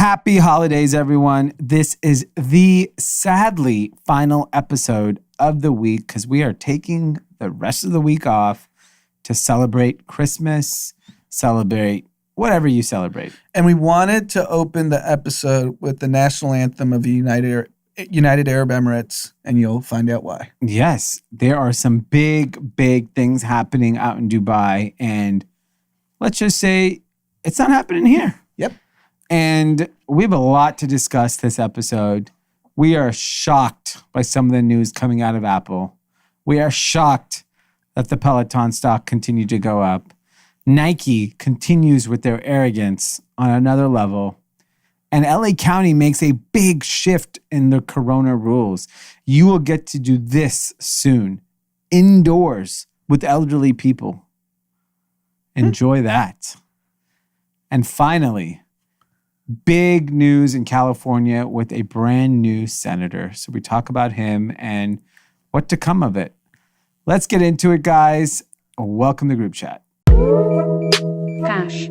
Happy holidays, everyone. This is the sadly final episode of the week because we are taking the rest of the week off to celebrate Christmas, celebrate whatever you celebrate. And we wanted to open the episode with the national anthem of the United Arab Emirates, and you'll find out why. Yes, there are some big, big things happening out in Dubai, and let's just say it's not happening here. Yep. And we have a lot to discuss this episode. We are shocked by some of the news coming out of Apple. We are shocked that the Peloton stock continued to go up. Nike continues with their arrogance on another level. And LA County makes a big shift in the corona rules. You will get to do this soon, indoors with elderly people. Enjoy that. And finally, big news in California with a brand new senator. So we talk about him and what to come of it. Let's get into it, guys. Welcome to Group Chat. Cash.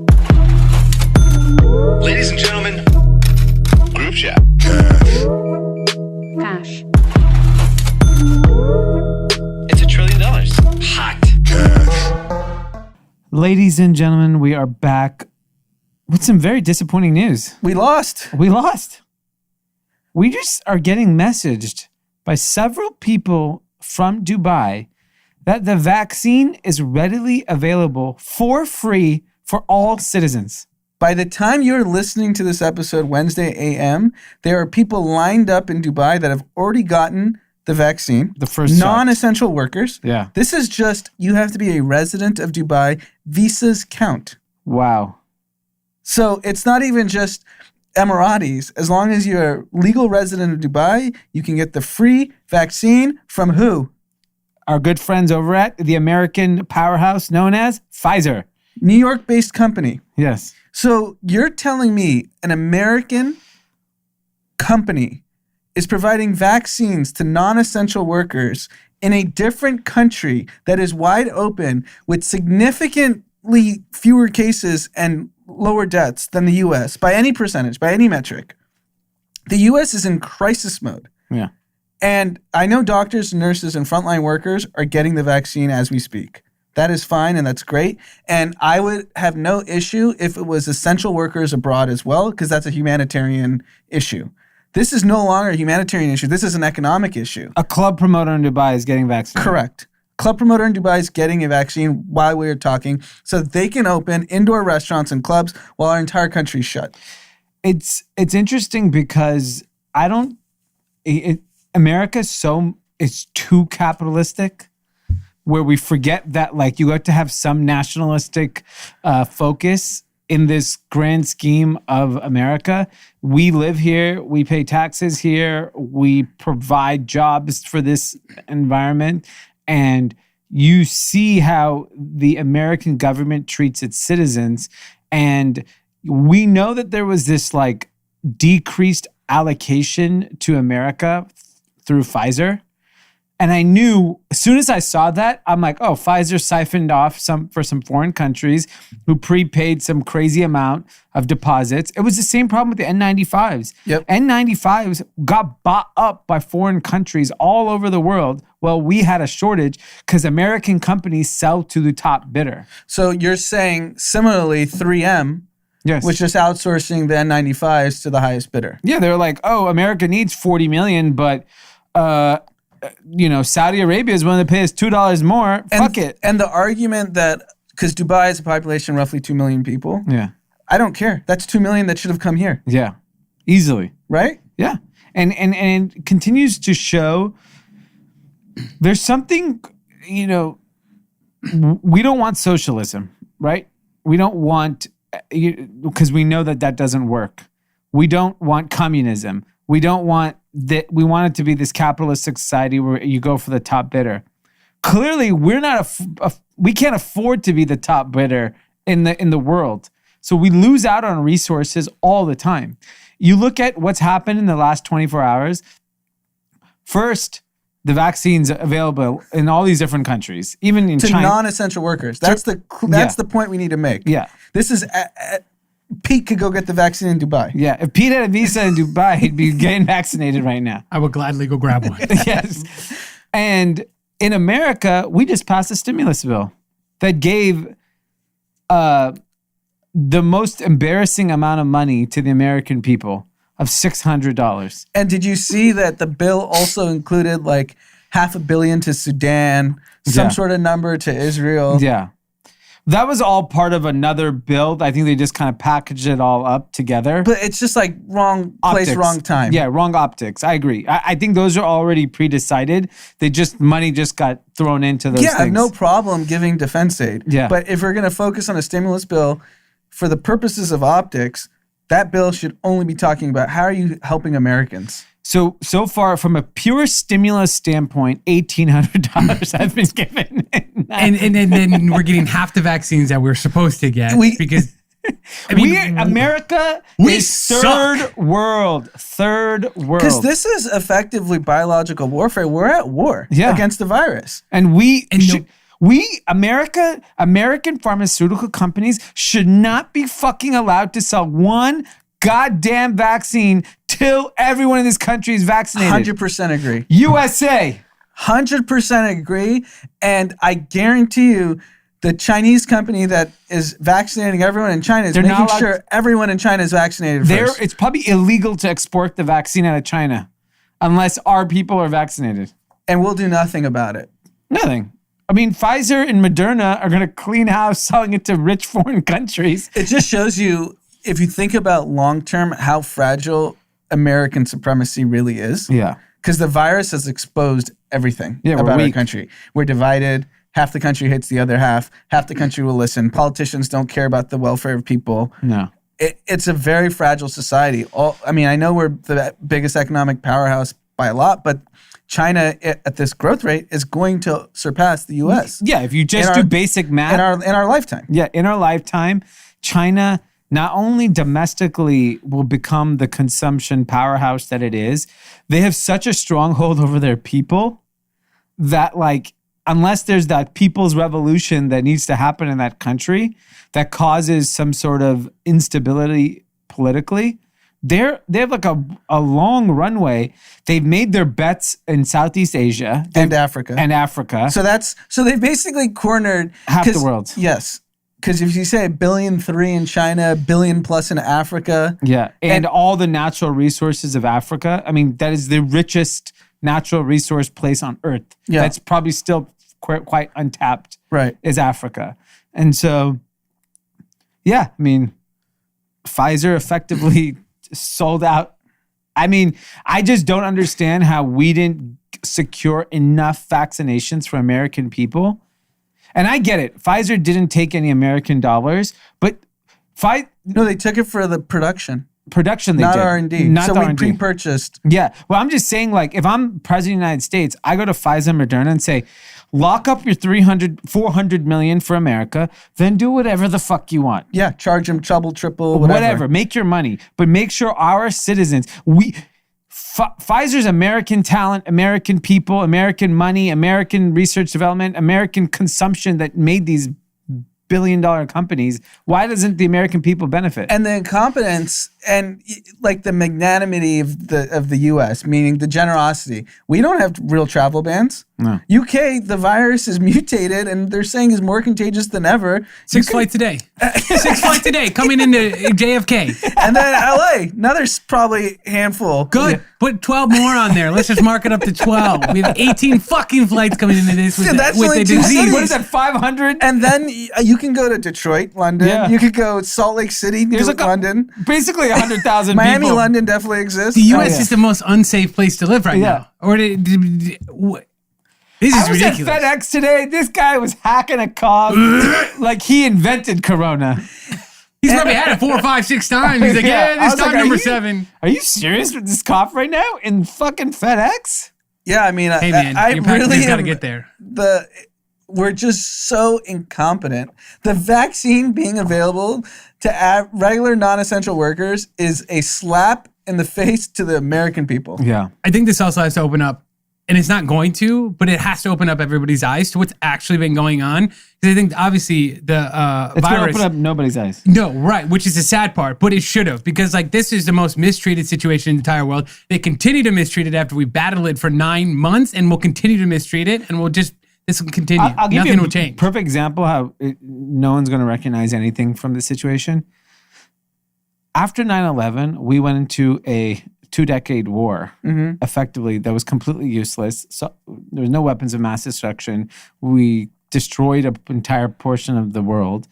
Ladies and gentlemen, Group Chat. Cash. It's $1 trillion. Hot. Ladies and gentlemen, we are back with some very disappointing news. We lost. We just are getting messaged by several people from Dubai that the vaccine is readily available for free for all citizens. By the time you're listening to this episode Wednesday AM, there are people lined up in Dubai that have already gotten the vaccine. The first shot. Non-essential workers. Yeah. This is just, you have to be a resident of Dubai. Visas count. Wow. So it's not even just Emiratis. As long as you're a legal resident of Dubai, you can get the free vaccine from who? Our good friends over at the American powerhouse known as Pfizer. New York-based company. Yes. So you're telling me an American company is providing vaccines to non-essential workers in a different country that is wide open with significantly fewer cases and lower deaths than the U.S. by any percentage, by any metric. The U.S. is in crisis mode. Yeah. And I know doctors, nurses, and frontline workers are getting the vaccine as we speak. That is fine, and that's great. And I would have no issue if it was essential workers abroad as well, because that's a humanitarian issue. This is no longer a humanitarian issue. This is an economic issue. A club promoter in Dubai is getting vaccinated. Correct. Club promoter in Dubai is getting a vaccine while we're talking so that they can open indoor restaurants and clubs while our entire country's shut. It's interesting because America is too capitalistic, where we forget that like you have to have some nationalistic focus in this grand scheme of America. We live here, we pay taxes here, we provide jobs for this environment, and you see how the American government treats its citizens. And we know that there was this like decreased allocation to America through Pfizer. And I knew as soon as I saw that, I'm like, oh, Pfizer siphoned off for some foreign countries who prepaid some crazy amount of deposits. It was the same problem with the N95s. Yep. N95s got bought up by foreign countries all over the world. Well, we had a shortage because American companies sell to the top bidder. So you're saying similarly 3M, Yes. which is outsourcing the N95s to the highest bidder. Yeah, they're like, oh, America needs 40 million, but Saudi Arabia is willing to pay us $2 more. Fuck it. And the argument that, because Dubai has a population of roughly 2 million people. Yeah. I don't care. That's 2 million that should have come here. Yeah. Easily. Right? Yeah. And it continues to show there's something, we don't want socialism, right? We don't want, because we know that doesn't work. We don't want communism. We don't want that. We want it to be this capitalistic society where you go for the top bidder. Clearly, we're not we can't afford to be the top bidder in the world. So we lose out on resources all the time. You look at what's happened in the last 24 hours. First, the vaccine's available in all these different countries, even in to China. non-essential workers. That's the point we need to make. Yeah. This is Pete could go get the vaccine in Dubai. Yeah, if Pete had a visa in Dubai, he'd be getting vaccinated right now. I would gladly go grab one. Yes. And in America, we just passed a stimulus bill that gave the most embarrassing amount of money to the American people of $600. And did you see that the bill also included like $500 million to Sudan, some sort of number to Israel? Yeah. That was all part of another bill. I think they just kind of packaged it all up together. But it's just like wrong place, Optics. wrong time. Yeah, wrong optics. I agree. I think those are already pre-decided. Money just got thrown into those things. I have no problem giving defense aid. Yeah. But if we're going to focus on a stimulus bill for the purposes of optics, that bill should only be talking about how are you helping Americans? So far, from a pure stimulus standpoint, $1,800 has been given. and then we're getting half the vaccines that we're supposed to get because America we is suck. third world. Because this is effectively biological warfare. We're at war against the virus. And American pharmaceutical companies should not be fucking allowed to sell one goddamn vaccine till everyone in this country is vaccinated. 100% agree. USA. 100% agree. And I guarantee you, the Chinese company that is vaccinating everyone in China is making sure everyone in China is vaccinated first. It's probably illegal to export the vaccine out of China unless our people are vaccinated. And we'll do nothing about it. Nothing. I mean, Pfizer and Moderna are going to clean house selling it to rich foreign countries. It just shows you, if you think about long-term, how fragile American supremacy really is. Yeah. Because the virus has exposed everything about our country. We're divided. Half the country hates the other half. Half the country will listen. Politicians don't care about the welfare of people. No. It's a very fragile society. I know we're the biggest economic powerhouse by a lot, but China at this growth rate is going to surpass the U.S. Yeah, if you just do basic math. In our lifetime. Yeah, in our lifetime, China not only domestically will become the consumption powerhouse that it is, they have such a stronghold over their people that, like, unless there's that people's revolution that needs to happen in that country that causes some sort of instability politically, they have like a long runway. They've made their bets in Southeast Asia and Africa. So they've basically cornered half the world. Yes. Because if you say $1.3 billion in China, $1 billion plus in Africa. Yeah. And all the natural resources of Africa. I mean, that is the richest natural resource place on earth. Yeah. That's probably still quite untapped. Right. Is Africa. And so, yeah, I mean, Pfizer effectively sold out. I mean, I just don't understand how we didn't secure enough vaccinations for American people. And I get it. Pfizer didn't take any American dollars, but no, they took it for the production. Production, they not did. R&D. Not so the we R&D. pre-purchased. Yeah. Well, I'm just saying, like, if I'm president of the United States, I go to Pfizer and Moderna and say, lock up your $400 million for America, then do whatever the fuck you want. Yeah, charge them double, triple, whatever. Make your money, but make sure our citizens, Pfizer's American talent, American people, American money, American research development, American consumption that made these billion-dollar companies. Why doesn't the American people benefit? And the incompetence and like the magnanimity of the U.S., meaning the generosity. We don't have real travel bans. No. UK, the virus is mutated and they're saying is more contagious than ever. Six flights a day. 6 flights a day coming into JFK. And then LA, another probably handful. Good. Put 12 more on there. Let's just mark it up to 12. We have 18 fucking flights coming into this with the disease. What is that, 500? And then you can go to Detroit, London. Yeah. You could go Salt Lake City, London. Basically 100,000 people. Miami, London definitely exists. The U.S. is the most unsafe place to live right now. Or this is ridiculous. I was at FedEx today. This guy was hacking a cog like he invented Corona. He's probably had it 4, 5, 6 times. He's like, this time number 7. Are you serious with this cough right now in fucking FedEx? Yeah, I mean, hey man, I really got to get there. We're just so incompetent. The vaccine being available to regular non-essential workers is a slap in the face to the American people. Yeah. I think this also has to open up and it's not going to, but it has to open up everybody's eyes to what's actually been going on. Because I think obviously the It's virus gonna open up nobody's eyes. No, right, which is the sad part, but it should have, because like this is the most mistreated situation in the entire world. They continue to mistreat it after we battled it for 9 months, and we'll continue to mistreat it, and this will continue. I'll give Nothing you will a change. perfect example how no one's going to recognize anything from the situation. After 9/11, we went into a 2-decade war, effectively, that was completely useless. So there was no weapons of mass destruction. We destroyed an entire portion of the world.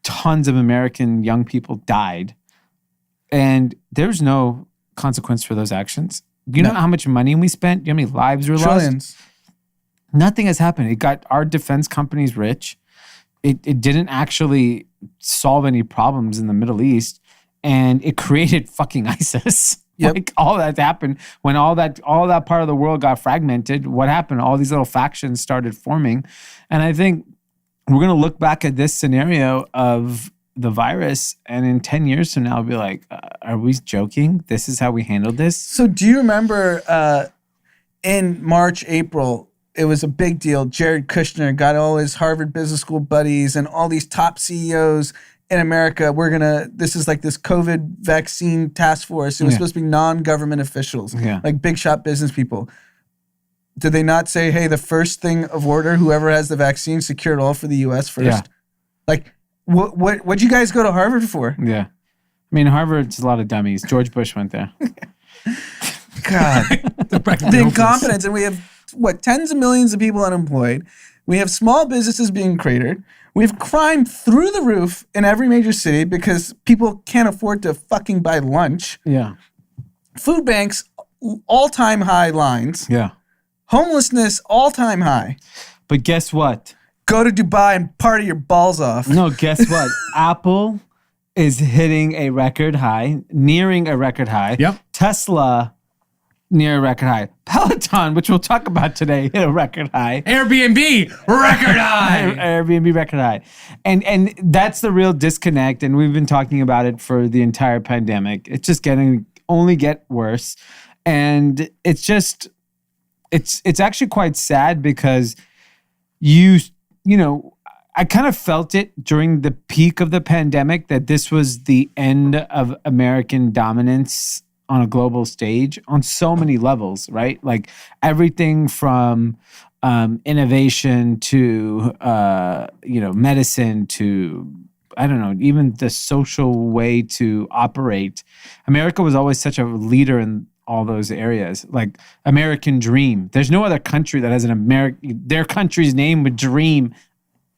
Tons of American young people died. And there's no consequence for those actions. Do you know how much money we spent? Do you know how many lives were lost? Trillions. Nothing has happened. It got our defense companies rich. It didn't actually solve any problems in the Middle East. And it created fucking ISIS. Yep. Like all that happened when all that part of the world got fragmented. What happened? All these little factions started forming. And I think we're going to look back at this scenario of the virus, and in 10 years from now, we'll be like, are we joking? This is how we handled this? So do you remember in March, April, it was a big deal. Jared Kushner got all his Harvard Business School buddies and all these top CEOs in America. This is like this COVID vaccine task force. It was supposed to be non-government officials, like big shot business people. Did they not say, hey, the first thing of order, whoever has the vaccine, secure it all for the U.S. first? Yeah. Like, what'd you guys go to Harvard for? Yeah. I mean, Harvard's a lot of dummies. George Bush went there. God. The incompetence. And we have, tens of millions of people unemployed. We have small businesses being cratered. We have crime through the roof in every major city because people can't afford to fucking buy lunch. Yeah. Food banks, all-time high lines. Yeah. Homelessness, all-time high. But guess what? Go to Dubai and party your balls off. No, guess what? Apple is hitting a record high, nearing a record high. Yep. Tesla, near a record high. Peloton, which we'll talk about today, hit a record high. Airbnb, record high. Airbnb, record high. And that's the real disconnect, and we've been talking about it for the entire pandemic. It's just only get worse. And it's actually quite sad because you know, I kind of felt it during the peak of the pandemic that this was the end of American dominance on a global stage on so many levels, right? Like everything from innovation to, medicine to, I don't know, even the social way to operate. America was always such a leader in all those areas. Like American Dream. There's no other country that has their country's name with Dream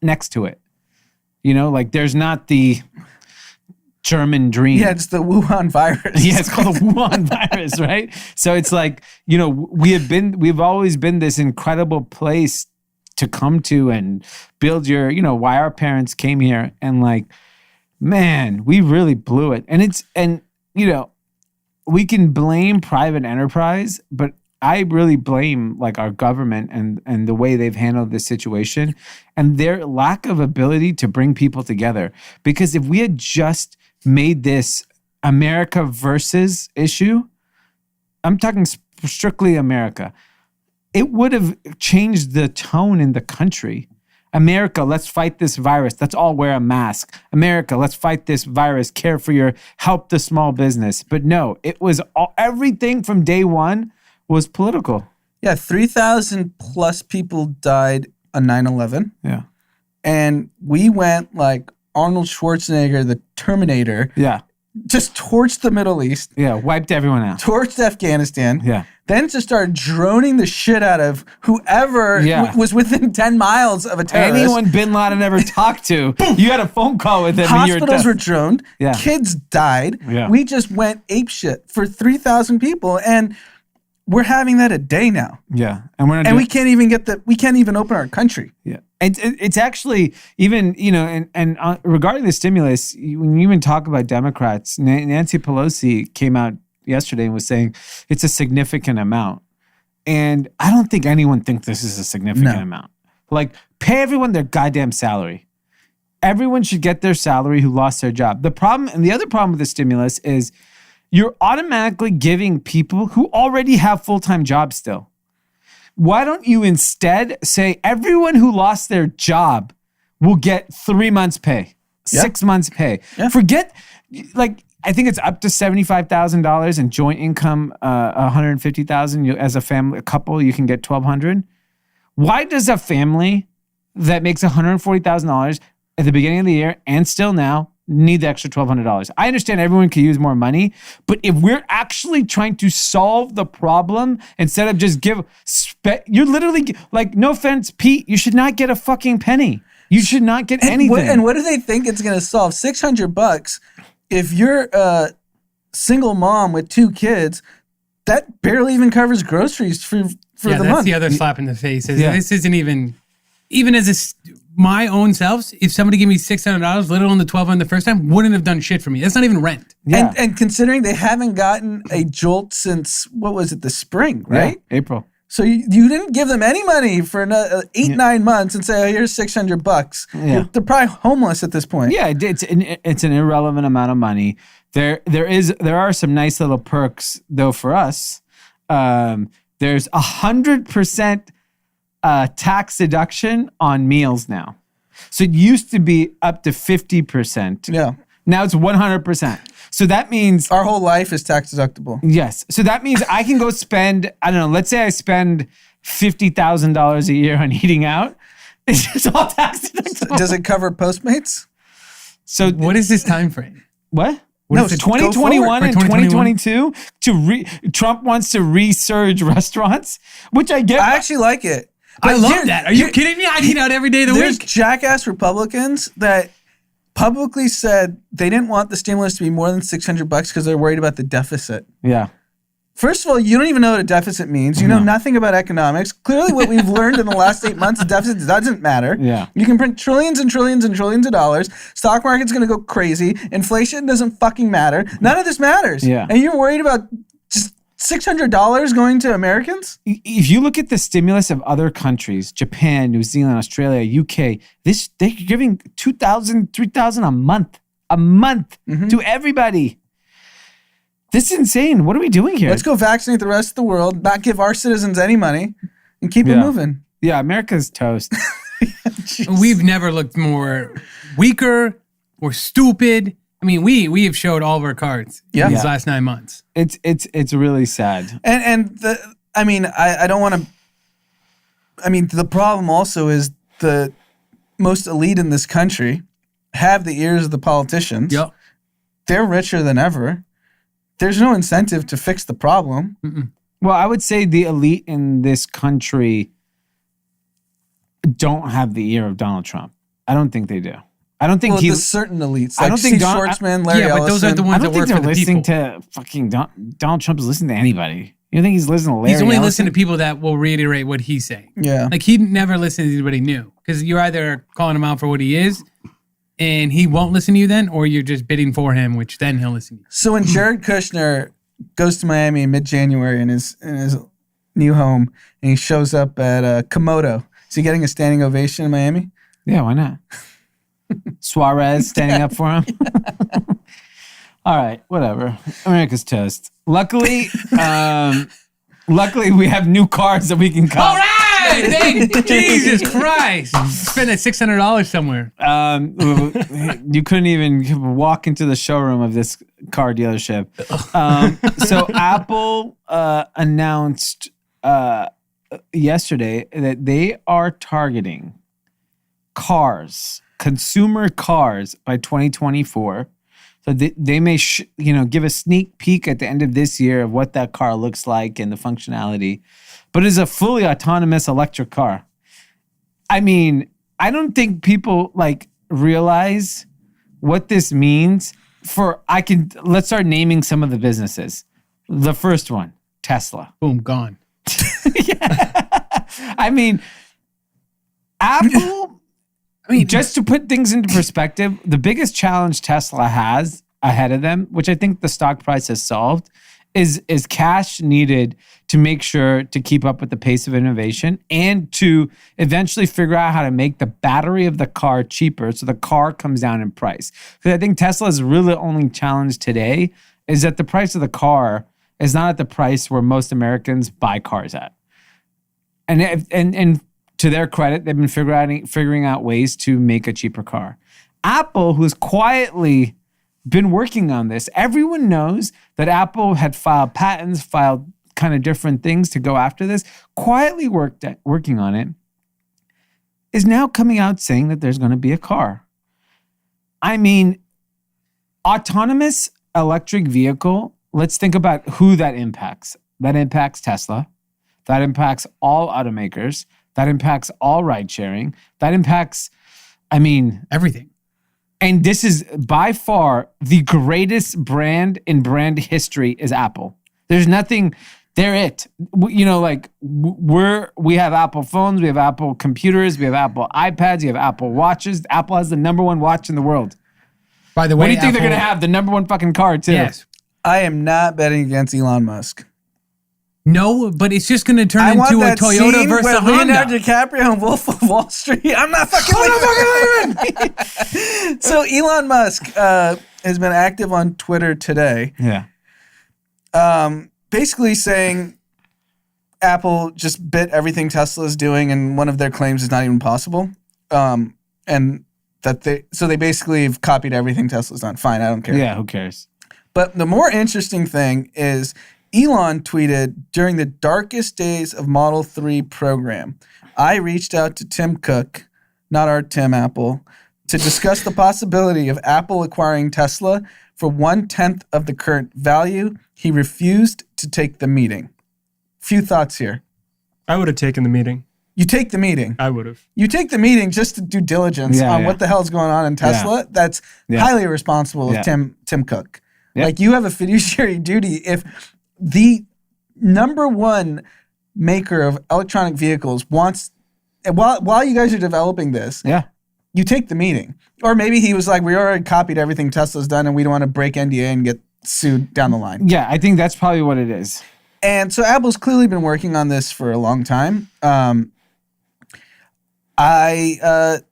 next to it. You know, like there's not the German Dream. Yeah, it's the Wuhan virus. Yeah, it's called the Wuhan virus, right? So it's like, you know, we've always been this incredible place to come to and build why our parents came here. And like, man, we really blew it. And we can blame private enterprise, but I really blame like our government and the way they've handled this situation and their lack of ability to bring people together. Because if we had just made this America versus issue, I'm talking strictly America, it would have changed the tone in the country. America, let's fight this virus. Let's all wear a mask. America, let's fight this virus. Care for help the small business. But no, it was everything from day one was political. Yeah, 3,000 plus people died on 9/11. Yeah. And we went like Arnold Schwarzenegger, the Terminator. Yeah. Just torched the Middle East. Yeah, wiped everyone out. Torched Afghanistan. Yeah. Then just started droning the shit out of whoever was within 10 miles of a terrorist. Anyone Bin Laden ever talked to, you had a phone call with him. Hospitals were droned. Yeah. Kids died. Yeah. We just went apeshit for 3,000 people. And we're having that a day now. Yeah. And we can't even open our country. Yeah. It's actually even, and regarding the stimulus, when you even talk about Democrats, Nancy Pelosi came out yesterday and was saying it's a significant amount. And I don't think anyone thinks this is a significant amount. Like, pay everyone their goddamn salary. Everyone should get their salary who lost their job. The other problem with the stimulus is you're automatically giving people who already have full-time jobs still. Why don't you instead say everyone who lost their job will get 3 months pay, 6 months pay? Yeah. Forget, like, I think it's up to $75,000 and joint income, $150,000. As a family, a couple, you can get $1,200. Why does a family that makes $140,000 at the beginning of the year and still now need the extra $1,200? I understand everyone can use more money, but if we're actually trying to solve the problem instead of just you're literally like, no offense, Pete, you should not get a fucking penny. You should not get anything. And what do they think it's going to solve? $600. If you're a single mom with 2 kids, that barely even covers groceries for the month. That's the other slap in the face. This isn't even as my own self. If somebody gave me $600, let alone the $1,200 the first time, wouldn't have done shit for me. That's not even rent. Yeah. And considering they haven't gotten a jolt since, what was it, the spring, right? Yeah, April. So you didn't give them any money for 9 months and say, oh, here's $600. Yeah. They're probably homeless at this point. Yeah, it's an irrelevant amount of money. There are some nice little perks though for us. There's 100% tax deduction on meals now. So it used to be up to 50%. Yeah. Now it's 100%. So that means Our whole life is tax deductible. yes. So that means I can go spend, I don't know, let's say I spend $50,000 a year on eating out. It's just all tax deductible. Does it cover Postmates? So What is this time frame? what? No, It's go forward. 2021 and For 2021? 2022 Trump wants to resurge restaurants, which I get. I actually like it. I But love here- that. Are you kidding me? I'd eat out every day of the There's week. jackass Republicans that publicly said they didn't want the stimulus to be more than $600 because they're worried about the deficit. Yeah. First of all, you don't even know what a deficit means. You know nothing about economics. Clearly, what we've learned in the last 8 months, the deficit doesn't matter. Yeah. You can print trillions and trillions and trillions of dollars. Stock market's going to go crazy. Inflation doesn't fucking matter. None of this matters. Yeah. And you're worried about just $600 going to Americans? If you look at the stimulus of other countries, Japan, New Zealand, Australia, UK, they're giving $2,000, $3,000 a month to everybody. This is insane. What are we doing here? Let's go vaccinate the rest of the world, not give our citizens any money, and keep it moving. Yeah, America's toast. We've never looked more weaker or stupid. I mean, we have showed all of our cards in these last 9 months. It's really sad. I don't want to. I mean, the problem also is the most elite in this country have the ears of the politicians. Yep. They're richer than ever. There's no incentive to fix the problem. Well, I would say the elite in this country don't have the ear of Donald Trump. I don't think they do. I don't think There's certain elites. Like I don't think Steve Schwartzman, Larry but those are Ellison. the I ones don't that work think for they're the listening people. to fucking Donald Trump is listening to anybody. You think he's listening to Larry He's only Ellison? listening to people that will reiterate what he's saying. Yeah. Like he never listens to anybody new because you're either calling him out for what he is and he won't listen to you then, or you're just bidding for him, which then he'll listen to you. So when Jared Kushner goes to Miami in mid-January in his new home, and he shows up at Komodo, is he getting a standing ovation in Miami? Yeah, why not? Suarez standing up for him. All right, whatever. America's toast. Luckily, we have new cars that we can cop. All right! Thank Jesus Christ. Spend that $600 somewhere. You couldn't even walk into the showroom of this car dealership. So Apple announced yesterday that they are targeting consumer cars by 2024. So they may give a sneak peek at the end of this year of what that car looks like and the functionality. But it's a fully autonomous electric car. I mean, I don't think people realize what this means let's start naming some of the businesses. The first one, Tesla. Boom, gone. I mean, Apple, just to put things into perspective, the biggest challenge Tesla has ahead of them, which I think the stock price has solved, is cash needed to make sure to keep up with the pace of innovation and to eventually figure out how to make the battery of the car cheaper so the car comes down in price. Because I think Tesla's really only challenge today is that the price of the car is not at the price where most Americans buy cars at. And to their credit, they've been figuring out ways to make a cheaper car. Apple, who's quietly been working on this, everyone knows that Apple had filed patents, filed kind of different things to go after this, quietly working on it, is now coming out saying that there's going to be a car. I mean, autonomous electric vehicle, let's think about who that impacts. That impacts Tesla. That impacts all automakers. That impacts all ride sharing. That impacts, everything. And this is by far the greatest brand in brand history is Apple. There's nothing, they're it. We have Apple phones, we have Apple computers, we have Apple iPads, we have Apple watches. Apple has the number one watch in the world. By the way, what do you think they're going to have? The number one fucking car too. Yes. I am not betting against Elon Musk. No, but it's just going to turn into a Toyota versus a Honda. Leonardo DiCaprio and Wolf of Wall Street. I'm not fucking leaving. So Elon Musk has been active on Twitter today. Yeah. Basically saying Apple just bit everything Tesla's doing, and one of their claims is not even possible. And that they basically have copied everything Tesla's done. Fine, I don't care. Yeah, who cares? But the more interesting thing is Elon tweeted, during the darkest days of Model 3 program, I reached out to Tim Cook, not our Tim Apple, to discuss the possibility of Apple acquiring Tesla for 1/10 of the current value. He refused to take the meeting. Few thoughts here. I would have taken the meeting. You take the meeting. I would have. You take the meeting just to do diligence on what the hell's going on in Tesla. Yeah. That's highly irresponsible of Tim Cook. Yeah. Like, you have a fiduciary duty. If the number one maker of electronic vehicles wants, while you guys are developing this, you take the meeting. Or maybe he was like, we already copied everything Tesla's done and we don't want to break NDA and get sued down the line. Yeah, I think that's probably what it is. And so Apple's clearly been working on this for a long time. I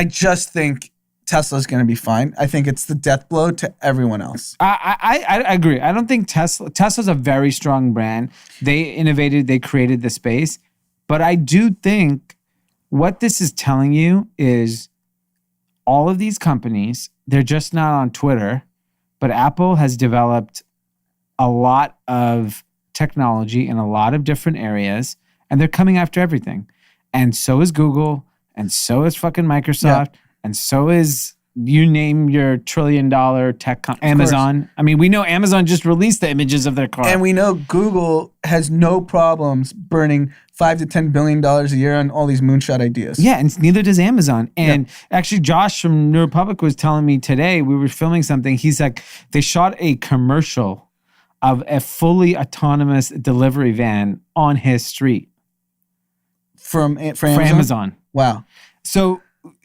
just think Tesla's going to be fine. I think it's the death blow to everyone else. I agree. I don't think Tesla's a very strong brand. They innovated, they created the space. But I do think what this is telling you is all of these companies, they're just not on Twitter, but Apple has developed a lot of technology in a lot of different areas, and they're coming after everything. And so is Google, and so is fucking Microsoft, and so is, you name your $1 trillion tech Amazon. I mean, we know Amazon just released the images of their car. And we know Google has no problems burning $5 to $10 billion a year on all these moonshot ideas. Yeah, and neither does Amazon. And actually, Josh from New Republic was telling me today, we were filming something. He's like, they shot a commercial of a fully autonomous delivery van on his street. For Amazon? Amazon. Wow. So,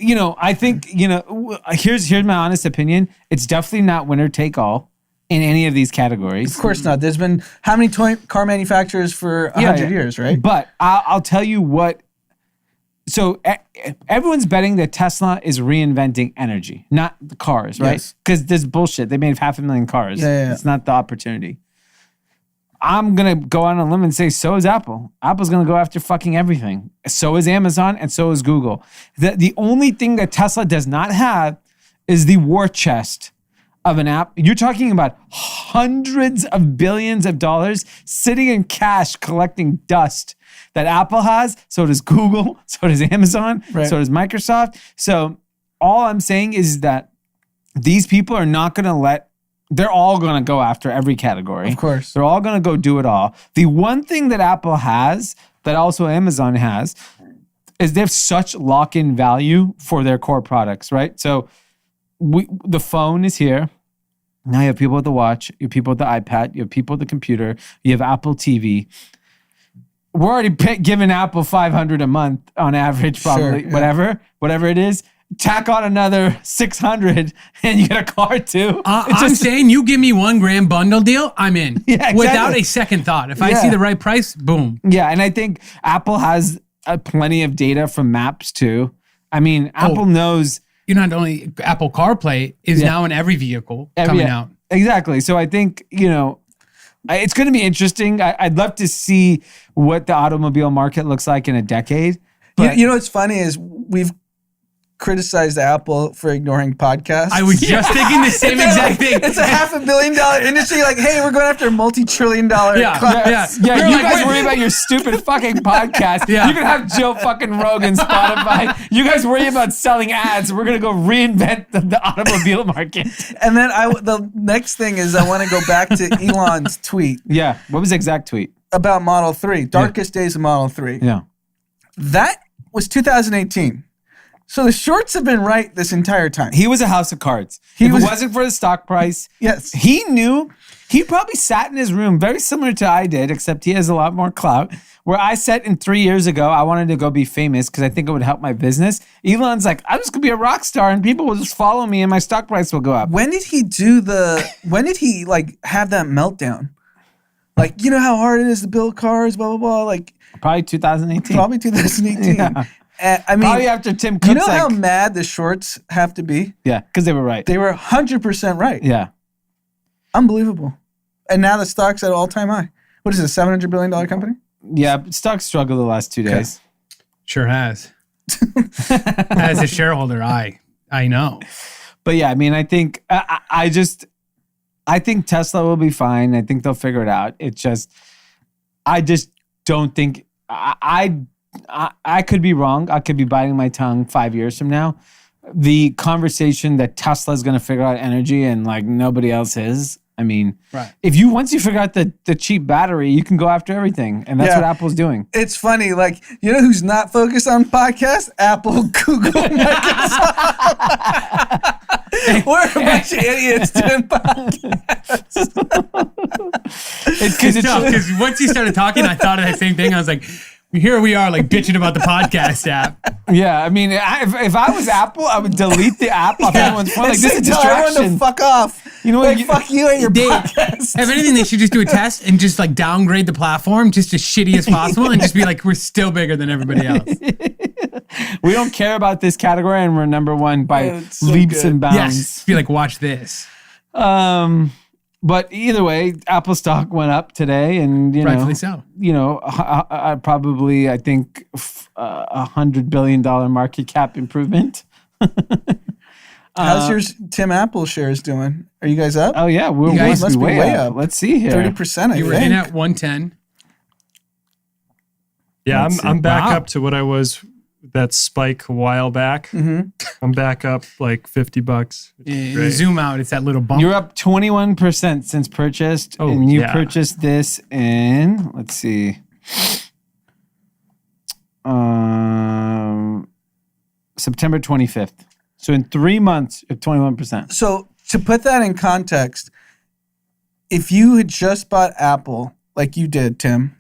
I think, here's my honest opinion. It's definitely not winner take all in any of these categories. Of course not. There's been how many car manufacturers for 100 years, right? But I'll tell you what. So everyone's betting that Tesla is reinventing energy, not the cars, right? Because there's bullshit. They made 500,000 cars. Yeah. It's not the opportunity. I'm going to go on a limb and say so is Apple. Apple's going to go after fucking everything. So is Amazon and so is Google. The only thing that Tesla does not have is the war chest of an app. You're talking about hundreds of billions of dollars sitting in cash collecting dust that Apple has. So does Google. So does Amazon. Right. So does Microsoft. So all I'm saying is that these people are not going to they're all going to go after every category. Of course. They're all going to go do it all. The one thing that Apple has, that also Amazon has, is they have such lock-in value for their core products, right? So the phone is here. Now you have people with the watch, you have people with the iPad, you have people with the computer, you have Apple TV. We're already giving Apple $500 a month on average, probably, whatever it is. Tack on another $600 and you get a car too. I'm saying you give me $1 grand bundle deal, I'm in. Yeah, exactly. Without a second thought. If I see the right price, boom. Yeah, and I think Apple has plenty of data from maps too. I mean, Apple knows. Not only Apple CarPlay is now in every vehicle coming out. Exactly. So I think, It's going to be interesting. I'd love to see what the automobile market looks like in a decade. But You know what's funny is we've criticized Apple for ignoring podcasts. I was just thinking the same exact thing. It's a $500 million industry. Like, hey, we're going after a multi-trillion-dollar class. Yeah, We're you like, guys wait. worry about your stupid fucking podcast. Yeah. You can have Joe fucking Rogan, Spotify. You guys worry about selling ads. We're gonna go reinvent the automobile market. And then the next thing is I want to go back to Elon's tweet Yeah. What was the exact tweet? about Model 3, darkest days of Model 3. Yeah. That was 2018. So the shorts have been right this entire time. He was a house of cards. If it wasn't for the stock price, Yes. he knew. He probably sat in his room, very similar to I did, except he has a lot more clout. Where I sat in 3 years ago, I wanted to go be famous because I think it would help my business. Elon's like, I'm just gonna be a rock star and people will just follow me and my stock price will go up. When did he like have that meltdown? Like, you know how hard it is to build cars, blah, blah, blah. Like, Probably 2018. probably 2018. Yeah. I mean, Probably after Tim Cook's you know how mad the shorts have to be? yeah, because they were right. They were 100% right. Yeah. Unbelievable. And now the stock's at an all-time high. What is it, a $700 billion company? Yeah, but stocks struggled the last 2 days. Sure has. As a shareholder, I know. But yeah, I mean, I think I think Tesla will be fine. I think they'll figure it out. It's just, I just don't think I could be wrong. I could be biting my tongue 5 years from now. The conversation that Tesla is going to figure out energy and like nobody else is. I mean, Right. once you figure out the cheap battery, you can go after everything, and that's Yeah. what Apple's doing. It's funny, like, you know who's not focused on podcasts? Apple, Google, Microsoft. We're a bunch of idiots doing podcasts. It's It's tough because once you started talking, I thought of that same thing. I was like, here we are, like bitching about the podcast app. yeah. I mean, if I was Apple, I would delete the app off everyone's phone. Like, this is a Tell everyone distraction. to fuck off. You know what? Like, fuck you and your podcast. If anything, they should just do a test and just like downgrade the platform just as shitty as possible and just be like, we're still bigger than everybody else. We don't care about this category, and we're number one by it's so leaps good. and bounds. Yes. Be like, watch this. But either way, Apple stock went up today, and Rightfully so. Probably I think $100 billion market cap improvement. How's your Tim Apple shares doing? Are you guys up? Oh yeah, we You guys must be way up. Let's see here. 30%, I You were think. in at 110. Yeah, Let's see. I'm back Wow. up to what I was that spike a while back. Mm-hmm. I'm back up like $50. Great. Zoom out. It's that little bump. You're up 21% since purchased, Oh, and you yeah. purchased this in, let's see, September 25th. So in 3 months, you're 21%. So to put that in context, if you had just bought Apple like you did, Tim,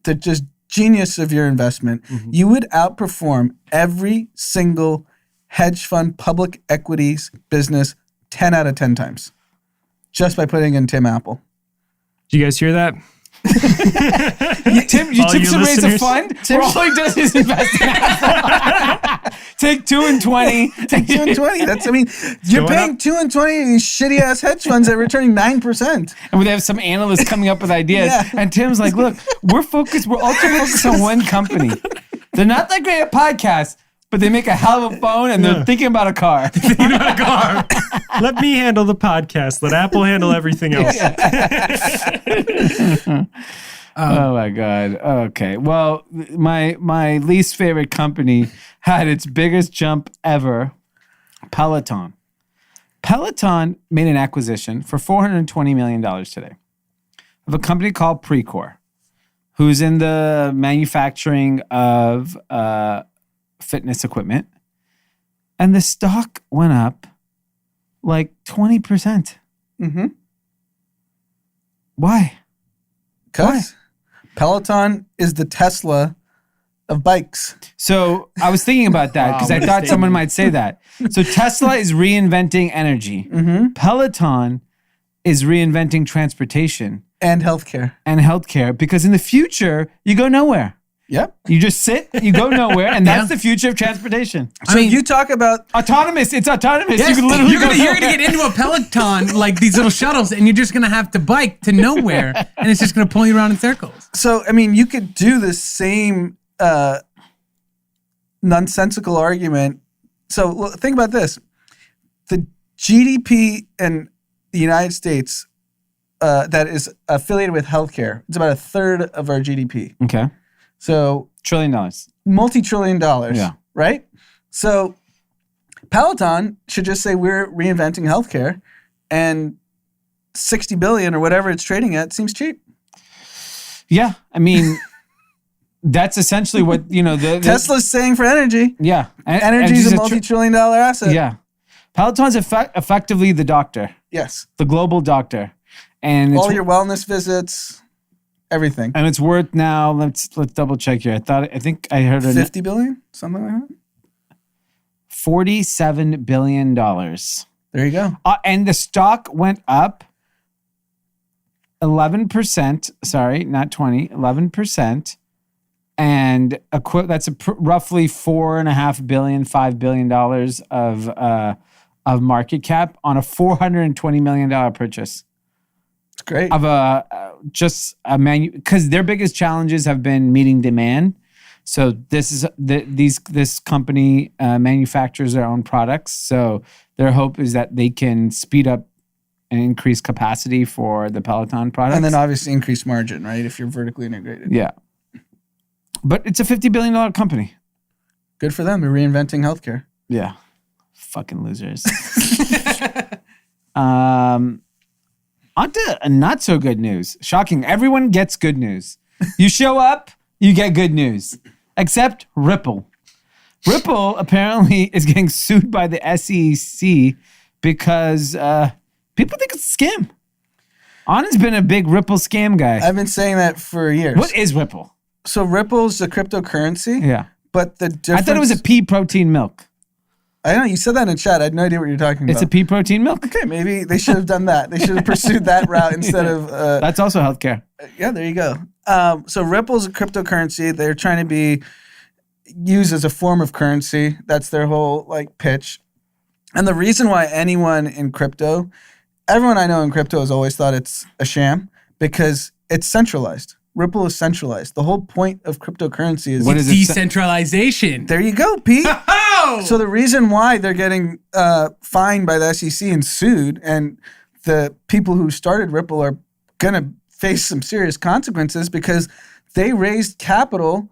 the just genius of your investment, you would outperform every single hedge fund public equities business 10 out of 10 times just by putting in Tim Apple. Did you guys hear that? Tim, All Tim you should raise a listeners. fund where all he does is invest in Apple. Take 2 and 20. Take 2 and 20. That's, I mean, you're Going paying up. 2 and 20 to these shitty ass hedge funds that are returning 9%. And we have some analysts coming up with ideas. Yeah. And Tim's like, look, we're ultra focused on one company. They're not that great at podcasts, but they make a hell of a phone and they're thinking about a car. Let me handle the podcast. Let Apple handle everything else. Oh my God. Okay. Well, my least favorite company had its biggest jump ever, Peloton. Peloton made an acquisition for $420 million today of a company called Precor, who's in the manufacturing of fitness equipment. And the stock went up like 20%. Mm-hmm. Why? Because Peloton is the Tesla of bikes. So I was thinking about that because I what a thought someone statement. might say that. So Tesla is reinventing energy. Peloton is reinventing transportation And healthcare. and healthcare because in the future, you go nowhere. Yep. You just sit, you go nowhere, and that's the future of transportation. So you talk about Autonomous. It's autonomous. Yes, You can literally you're gonna get into a Peloton, like these little shuttles, and you're just gonna have to bike to nowhere, and it's just gonna pull you around in circles. So, I mean, you could do the same nonsensical argument. So, think about this. The GDP in the United States that is affiliated with healthcare, it's about a third of our GDP. Okay. So, $1 trillion. Multi-trillion dollars. Yeah. Right? So, Peloton should just say we're reinventing healthcare, and $60 billion or whatever it's trading at seems cheap. Yeah. I mean, that's essentially what, the Tesla's saying for energy. Yeah. Energy is a multi-trillion dollar asset. Yeah. Peloton's effectively the doctor, Yes. the global doctor. And All your wellness visits, everything. and it's worth now, let's double check here. I think I heard a 50 billion? Something like that? $47 billion. There you go. And the stock went up 11%. Sorry, not 20, 11%. And that's roughly $4.5 billion, $5 billion of market cap on a $420 million purchase. It's great. Of because their biggest challenges have been meeting demand. So this company manufactures their own products. So their hope is that they can speed up and increase capacity for the Peloton products. And then obviously increase margin, right? If you're vertically integrated. Yeah. But it's a $50 billion company. Good for them. They're reinventing healthcare. Yeah. Fucking losers. On to not so good news. Shocking. Everyone gets good news. You show up, you get good news. Except Ripple. Ripple apparently is getting sued by the SEC because people think it's a scam. Anand's been a big Ripple scam guy. I've been saying that for years. What is Ripple? So Ripple's a cryptocurrency. Yeah. But the difference... I thought it was a pea protein milk. I know. You said that in chat. I had no idea what you're talking about. It's a pea protein milk? Okay, maybe they should have done that. They should have pursued that route instead of... That's also healthcare. Yeah, there you go. So Ripple's a cryptocurrency. They're trying to be used as a form of currency. That's their whole pitch. And the reason why anyone in crypto, everyone I know in crypto has always thought it's a sham because it's centralized. Ripple is centralized. The whole point of cryptocurrency is... What is it? Decentralization. There you go, Pete. Oh! So the reason why they're getting fined by the SEC and sued, and the people who started Ripple are going to face some serious consequences because they raised capital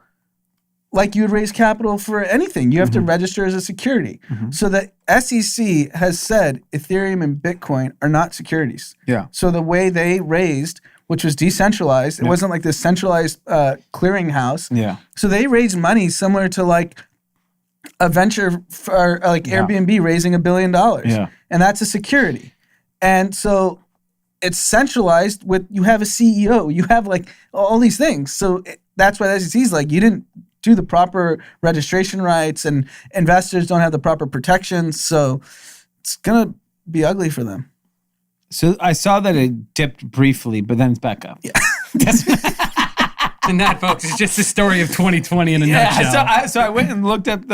like you would raise capital for anything. You have to register as a security. So the SEC has said Ethereum and Bitcoin are not securities. Yeah. So the way they raised, which was decentralized, it wasn't like this centralized clearinghouse. Yeah. So they raised money similar to a venture for Airbnb raising $1 billion. Yeah. And that's a security. And so it's centralized you have a CEO, you have all these things. So that's why the SEC is you didn't do the proper registration rights and investors don't have the proper protections. So it's going to be ugly for them. So I saw that it dipped briefly, but then it's back up. Yeah. And that, folks, is just the story of 2020 in a nutshell. So I went and looked up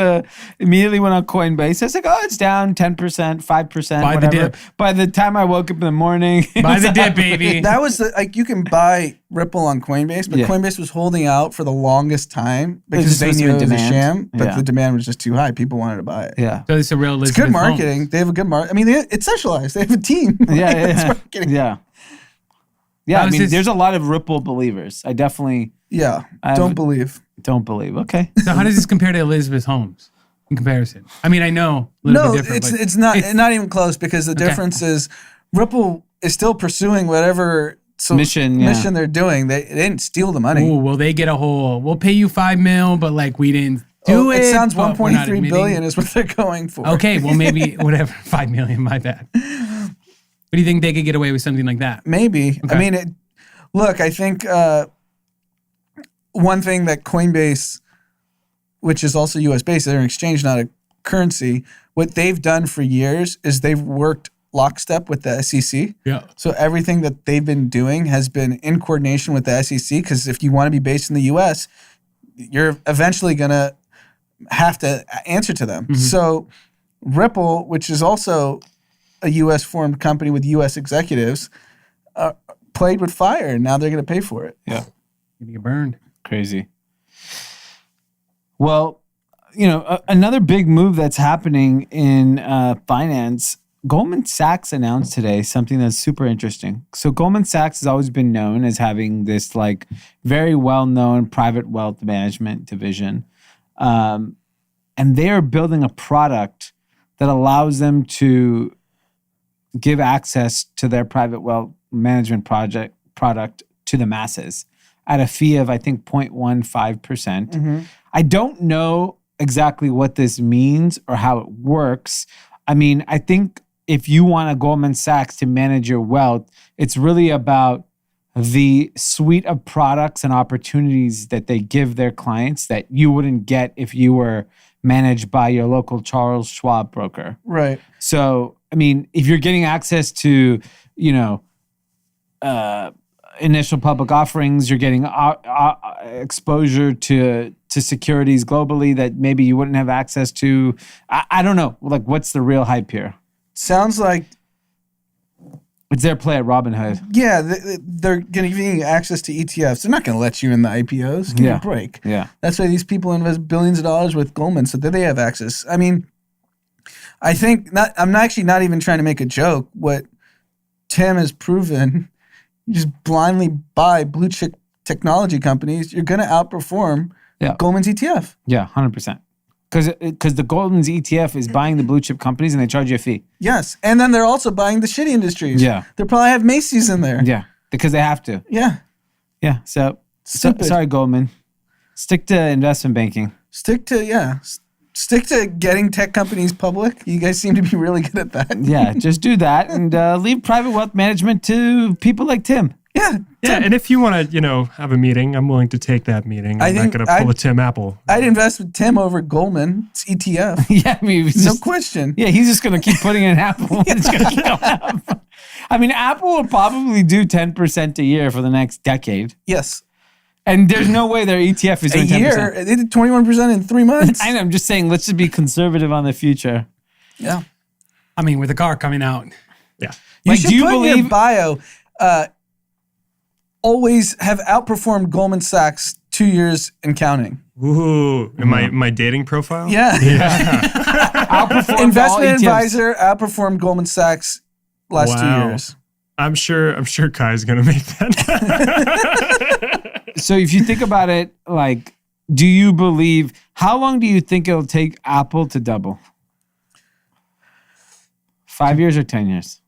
immediately went on Coinbase. I was like, it's down 10%, 5%, Buy the whatever. dip. By the time I woke up in the morning. Buy the dip, baby. That was you can buy Ripple on Coinbase, but Yeah. Coinbase was holding out for the longest time because just they supposed to knew be it was a demand. sham, but Yeah. the demand was just too high. People wanted to buy it. Yeah. So it's a real It's Elizabeth good marketing. Holmes. They have a good market. I mean, it's centralized. They have a team. Yeah. It's Yeah. marketing. Yeah. Yeah. How I is mean, this- there's a lot of Ripple believers. I definitely Yeah. I Don't have- believe. don't believe. Okay. So how does this compare to Elizabeth Holmes in comparison? I mean, I know a little No, bit different. but it's not even close because the difference is Ripple is still pursuing whatever Mission they're doing. They didn't steal the money. Ooh, will they get a whole? We'll pay you $5 million, but we didn't do it. It sounds but we're not 1.3 admitting- billion is what they're going for. Okay, well maybe whatever. $5 million, my bad. What do you think they could get away with something like that? Maybe. Okay. I mean, look, I think one thing that Coinbase, which is also US based, they're an exchange, not a currency. What they've done for years is they've worked lockstep with the SEC. Yeah. So everything that they've been doing has been in coordination with the SEC because if you want to be based in the US, you're eventually going to have to answer to them. Mm-hmm. So Ripple, which is also a U.S. formed company with U.S. executives, played with fire, and now they're going to pay for it. Yeah. Gonna get burned. Crazy. Well, another big move that's happening in finance, Goldman Sachs announced today something that's super interesting. So Goldman Sachs has always been known as having this like very well-known private wealth management division. And they are building a product that allows them to give access to their private wealth management product to the masses at a fee of, I think, 0.15%. I don't know exactly what this means or how it works. I mean, I think if you want a Goldman Sachs to manage your wealth, it's really about the suite of products and opportunities that they give their clients that you wouldn't get if you were managed by your local Charles Schwab broker. Right. So, I mean, if you're getting access to, initial public offerings, you're getting exposure to securities globally that maybe you wouldn't have access to. I don't know. Like, what's the real hype here? Sounds like, It's their play at Robinhood. yeah, they're going to give you access to ETFs. They're not going to let you in the IPOs. Give me Yeah. a break. Yeah. That's why these people invest billions of dollars with Goldman so that they have access. I mean, I think I'm actually not even trying to make a joke. What Tim has proven, you just blindly buy blue chip technology companies, you're going to outperform Goldman's ETF. Yeah, 100%. Because the Goldman's ETF is buying the blue chip companies and they charge you a fee. Yes. And then they're also buying the shitty industries. Yeah. They probably have Macy's in there. Yeah, because they have to. Yeah. Yeah, so Stupid. sorry, Goldman. Stick to investment banking. Stick to getting tech companies public. You guys seem to be really good at that. Yeah, just do that and leave private wealth management to people like Tim. Yeah. Yeah, and if you want to, have a meeting, I'm willing to take that meeting. I'm not going to pull a Tim Apple. I'd invest with Tim over Goldman's ETF. Yeah, I mean, No question. Yeah, he's just going to keep putting in Apple. It's gonna keep going up. I mean, Apple will probably do 10% a year for the next decade. Yes. And there's no way their ETF is doing 10%. A year? They did 21% in 3 months. I know, I'm just saying, let's just be conservative on the future. Yeah. I mean, with the car coming out. Yeah. You should put in your bio, always have outperformed Goldman Sachs 2 years and counting. Ooh, in my dating profile? Yeah. Outperformed all Investment ETFs. advisor outperformed Goldman Sachs last 2 years. I'm sure Kai's gonna make that. So if you think about it, like, do you believe, how long do you think it'll take Apple to double? 5 years or 10 years?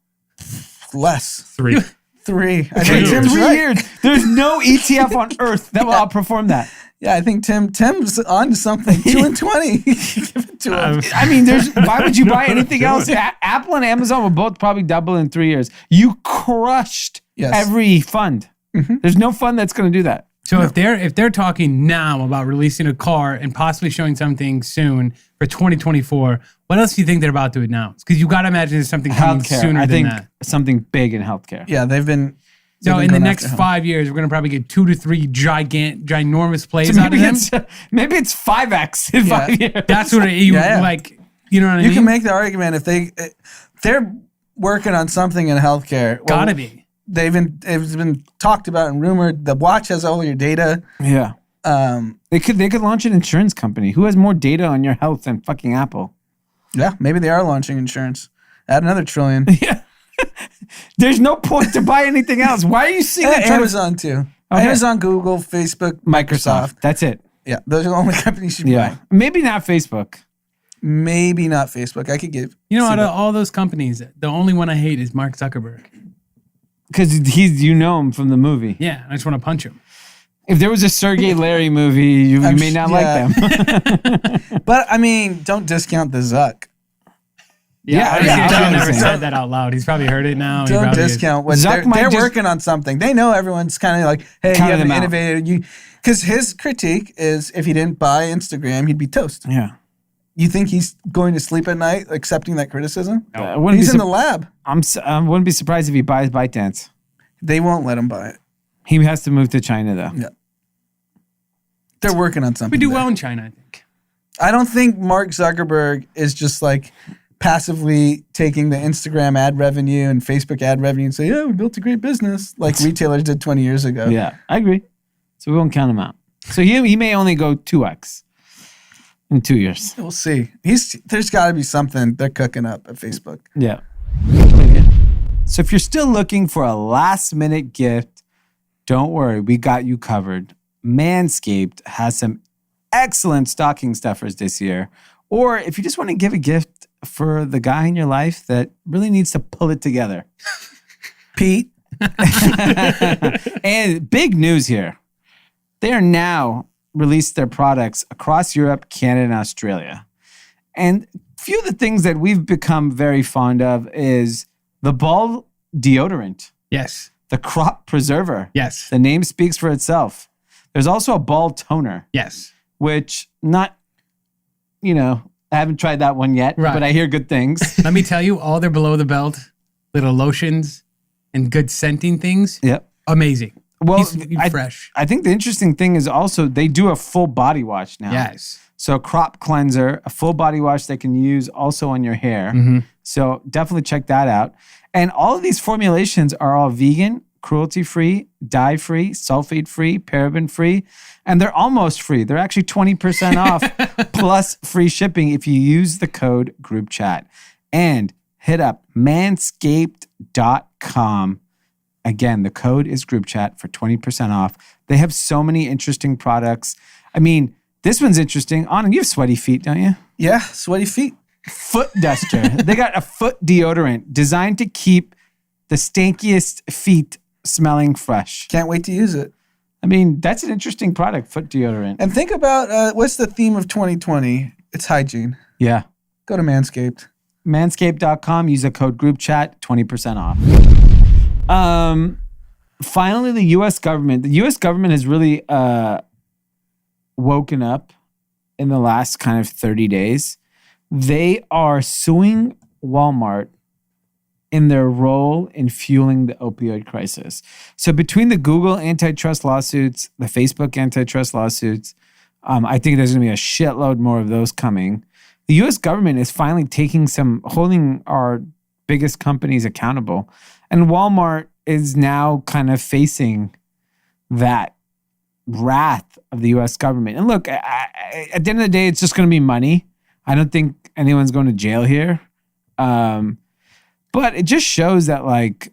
Less. 3. 3. I think Tim's Tim's 3 right. years. There's no ETF on earth that will outperform that. Yeah, I think Tim's on to something. 2 and 20. Give it to him. I mean, why would you buy anything else? Apple and Amazon will both probably double in 3 years. You crushed every fund. There's no fund that's going to do that. So if they're talking now about releasing a car and possibly showing something soon for 2024, what else do you think they're about to announce? Because you got to imagine there's something coming Healthcare. sooner I than think that. something big in healthcare. Yeah, they've been. So in the going next after him. 5 years, we're going to probably get 2 to 3 ginormous plays So out of them. maybe it's 5x in 5 years. That's what you like. You know what I mean? You can make the argument if they're working on something in healthcare. Well, Gotta be. It's been talked about and rumored. The watch has all your data. Yeah. They could launch an insurance company. Who has more data on your health than fucking Apple? Yeah, maybe they are launching insurance. Add another $1 trillion. Yeah. There's no point to buy anything else. Why are you seeing that? Amazon too. Okay. Amazon, Google, Facebook, Microsoft. That's it. Yeah, those are the only companies you should Yeah. buy. Maybe not Facebook. Maybe not Facebook. I could give. You know, see out of that. all those companies, the only one I hate is Mark Zuckerberg. Because you know him from the movie. Yeah, I just want to punch him. If there was a Sergey Larry movie, you may not like them. But I mean, don't discount the Zuck. Yeah, I yeah, should have yeah. never said that out loud. He's probably heard it now. He Don't probably is. discount what Zuck they're might just- working on something. They know everyone's kind of like, hey, you Counting haven't them out. innovated. Because his critique is if he didn't buy Instagram, he'd be toast. Yeah. You think he's going to sleep at night accepting that criticism? I wouldn't He's be in the lab. I wouldn't be surprised if he buys ByteDance. They won't let him buy it. He has to move to China though. Yeah. They're working on something. We do there. well in China, I think. I don't think Mark Zuckerberg is just like passively taking the Instagram ad revenue and Facebook ad revenue and say, yeah, we built a great business like retailers did 20 years ago. Yeah, I agree. So we won't count him out. So he may only go 2x in 2 years. We'll see. There's got to be something they're cooking up at Facebook. Yeah. So if you're still looking for a last minute gift, don't worry, we got you covered. Manscaped has some excellent stocking stuffers this year. Or if you just want to give a gift for the guy in your life that really needs to pull it together. Pete. And big news here. They are now released their products across Europe, Canada, and Australia. And a few of the things that we've become very fond of is the ball deodorant, Yes. the crop preserver. Yes. The name speaks for itself. There's also a ball toner, Yes. which I haven't tried that one yet, Right. but I hear good things. Let me tell you, all their below the belt little lotions and good scenting things, Yep. amazing. Well, He's fresh. I think the interesting thing is also they do a full body wash now. Yes. So crop cleanser, a full body wash they can use also on your hair. Mm-hmm. So definitely check that out. And all of these formulations are all vegan, cruelty-free, dye-free, sulfate-free, paraben-free, and they're almost free. They're actually 20% off plus free shipping if you use the code GroupChat. And hit up manscaped.com. Again, the code is GroupChat for 20% off. They have so many interesting products. I mean, this one's interesting. Anand, you have sweaty feet, don't you? Yeah, sweaty feet. Foot duster. They got a foot deodorant designed to keep the stankiest feet smelling fresh. Can't wait to use it. I mean, that's an interesting product, foot deodorant. And think about what's the theme of 2020? It's hygiene. Yeah. Go to Manscaped. Manscaped.com. Use the code GroupChat, 20% off. Finally, the U.S. government. The U.S. government has really woken up in the last kind of 30 days. They are suing Walmart in their role in fueling the opioid crisis. So between the Google antitrust lawsuits, the Facebook antitrust lawsuits, I think there's going to be a shitload more of those coming. The U.S. government is finally holding our biggest companies accountable. And Walmart is now kind of facing that wrath of the U.S. government. And look, at the end of the day, it's just going to be money. I don't think anyone's going to jail here. But it just shows that, like,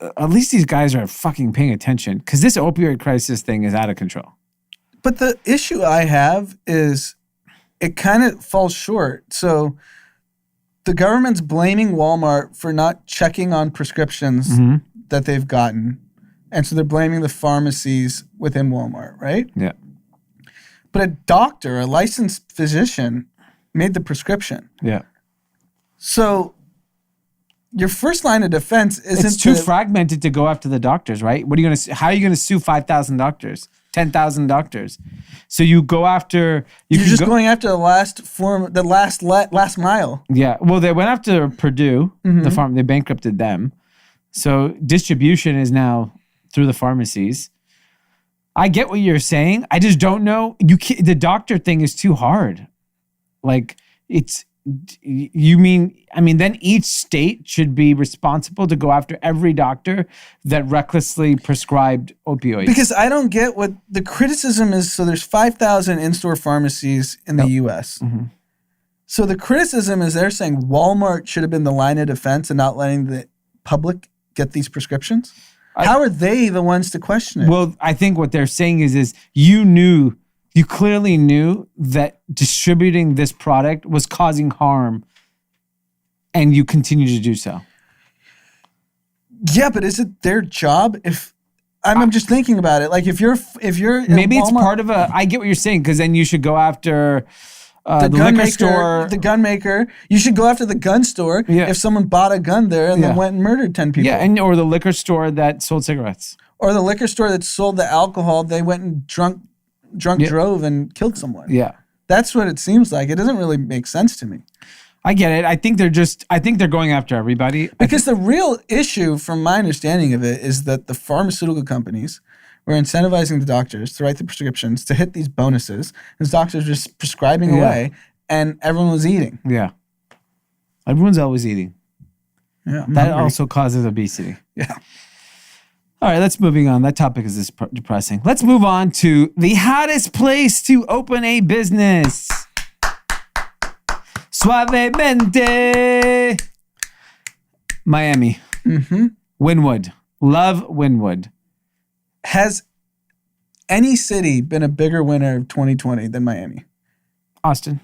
at least these guys are fucking paying attention because this opioid crisis thing is out of control. But the issue I have is it kind of falls short. So the government's blaming Walmart for not checking on prescriptions that they've gotten. And so they're blaming the pharmacies within Walmart, right? Yeah. But a doctor, a licensed physician, made the prescription. Yeah. So your first line of defense isn't It's too fragmented to go after the doctors, right? What are you going to? How are you going to sue 5,000 doctors, 10,000 doctors? So you go after. You're just going after the last mile. Yeah. Well, they went after Purdue, the farm. They bankrupted them. So distribution is now through the pharmacies. I get what you're saying. I just don't know. The doctor thing is too hard. Like then each state should be responsible to go after every doctor that recklessly prescribed opioids. Because I don't get what the criticism is. So there's 5,000 in-store pharmacies in the U.S. Mm-hmm. So the criticism is they're saying Walmart should have been the line of defense and not letting the public get these prescriptions. How are they the ones to question it? Well, I think what they're saying is you clearly knew that distributing this product was causing harm, and you continue to do so. Yeah, but is it their job? If I'm just thinking about it, like if you're maybe it's Walmart, part of I get what you're saying, because then you should go after the gun liquor maker, store, the gun maker. You should go after the gun store if someone bought a gun there and then went and murdered 10 people. Yeah, or the liquor store that sold cigarettes, or the liquor store that sold the alcohol. They went and drunk drove and killed someone. Yeah. That's what it seems like. It doesn't really make sense to me. I get it. I think they're going after everybody. Because the real issue, from my understanding of it, is that the pharmaceutical companies We're incentivizing the doctors to write the prescriptions to hit these bonuses. These doctors are just prescribing away, and everyone was eating. Yeah. Everyone's always eating. Yeah, That also causes obesity. Yeah. All right, let's moving on. That topic is depressing. Let's move on to the hottest place to open a business. Suavemente. Miami. Mm-hmm. Wynwood. Love Wynwood. Has any city been a bigger winner of 2020 than Miami? Austin.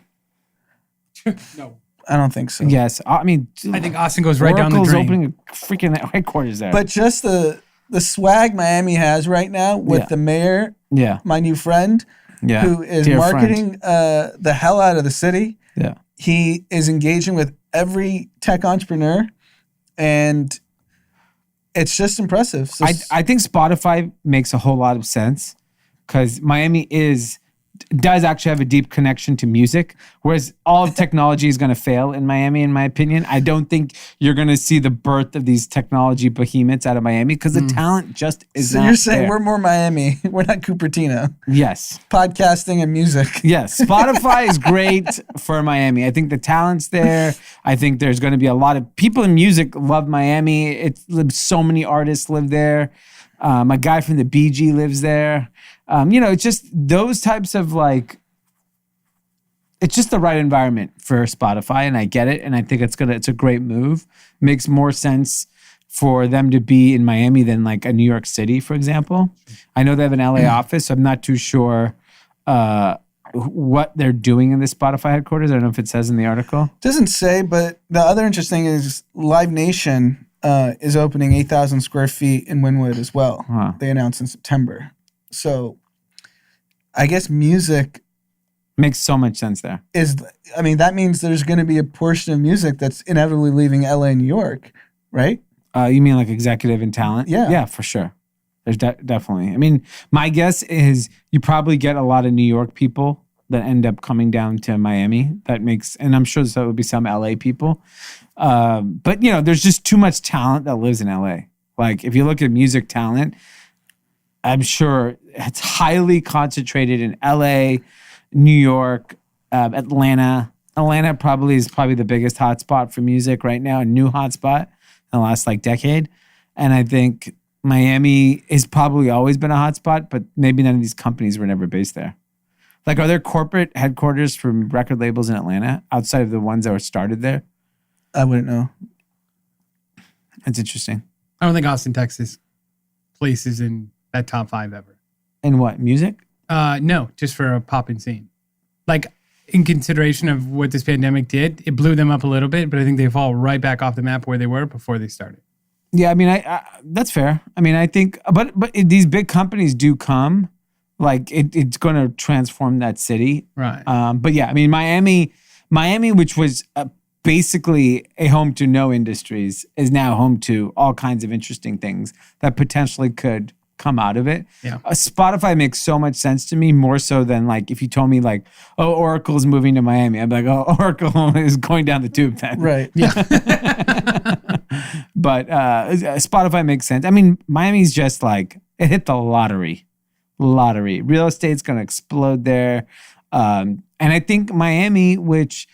No. I don't think so. Yes. I mean, I think Austin goes right down the Oracle's drain. opening a freaking headquarters there. But just the swag Miami has right now with the mayor, yeah. my new friend, Yeah. who is Dear marketing the hell out of the city. Yeah. He is engaging with every tech entrepreneur, and it's just impressive. So I think Spotify makes a whole lot of sense because Miami does actually have a deep connection to music, whereas all of technology is going to fail in Miami, in my opinion. I don't think you're going to see the birth of these technology behemoths out of Miami because the talent just is so not you're saying there. we're more Miami. We're not Cupertino. Yes. Podcasting and music. Yes. Spotify is great for Miami. I think the talent's there. I think there's going to be a lot of people in music love Miami. So many artists live there. A guy from the BG lives there. It's just those types of it's just the right environment for Spotify, and I get it, and I think it's a great move. Makes more sense for them to be in Miami than like a New York City, for example. I know they have an LA office, so I'm not too sure what they're doing in the Spotify headquarters. I don't know if it says in the article. Doesn't say, but the other interesting is Live Nation is opening 8,000 square feet in Wynwood as well. Huh. They announced in September. So I guess music Makes so much sense there. that means there's going to be a portion of music that's inevitably leaving LA and New York, right? You mean like executive and talent? Yeah. Yeah, for sure. There's definitely. I mean, my guess is you probably get a lot of New York people that end up coming down to Miami. And I'm sure there would be some LA people. But, there's just too much talent that lives in LA. Like, if you look at music talent, I'm sure it's highly concentrated in LA, New York, Atlanta. Atlanta is probably the biggest hotspot for music right now, a new hotspot in the last decade. And I think Miami has probably always been a hotspot, but maybe none of these companies were never based there. Are there corporate headquarters from record labels in Atlanta outside of the ones that were started there? I wouldn't know. That's interesting. I don't think Austin, Texas places in that top 5 ever. In what, music? No, just for a popping scene. In consideration of what this pandemic did, it blew them up a little bit, but I think they fall right back off the map where they were before they started. Yeah, I mean, I that's fair. I mean, I think, but these big companies do come. It's going to transform that city. Right. But yeah, I mean, Miami, which was basically a home to no industries, is now home to all kinds of interesting things that potentially could come out of it. Yeah. Spotify makes so much sense to me, more so than if you told me Oracle's moving to Miami. I'm like, oh, Oracle is going down the tube then. Right. Yeah. But Spotify makes sense. I mean, Miami's just it hit the lottery. Real estate's going to explode there. And I think Miami, which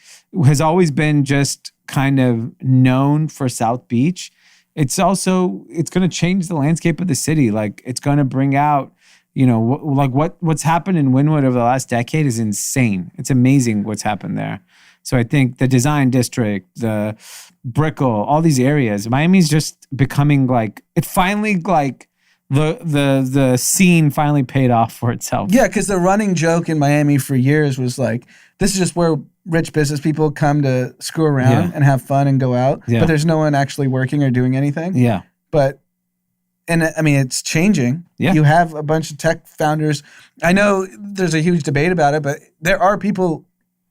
has always been just kind of known for South Beach, it's going to change the landscape of the city. It's going to bring out, what's happened in Wynwood over the last decade is insane. It's amazing what's happened there. So I think the design district, the Brickell, all these areas, Miami's just becoming it finally the scene finally paid off for itself. Yeah, because the running joke in Miami for years was this is just where rich business people come to screw around and have fun and go out. Yeah. But there's no one actually working or doing anything. Yeah. It's changing. Yeah. You have a bunch of tech founders. I know there's a huge debate about it, but there are people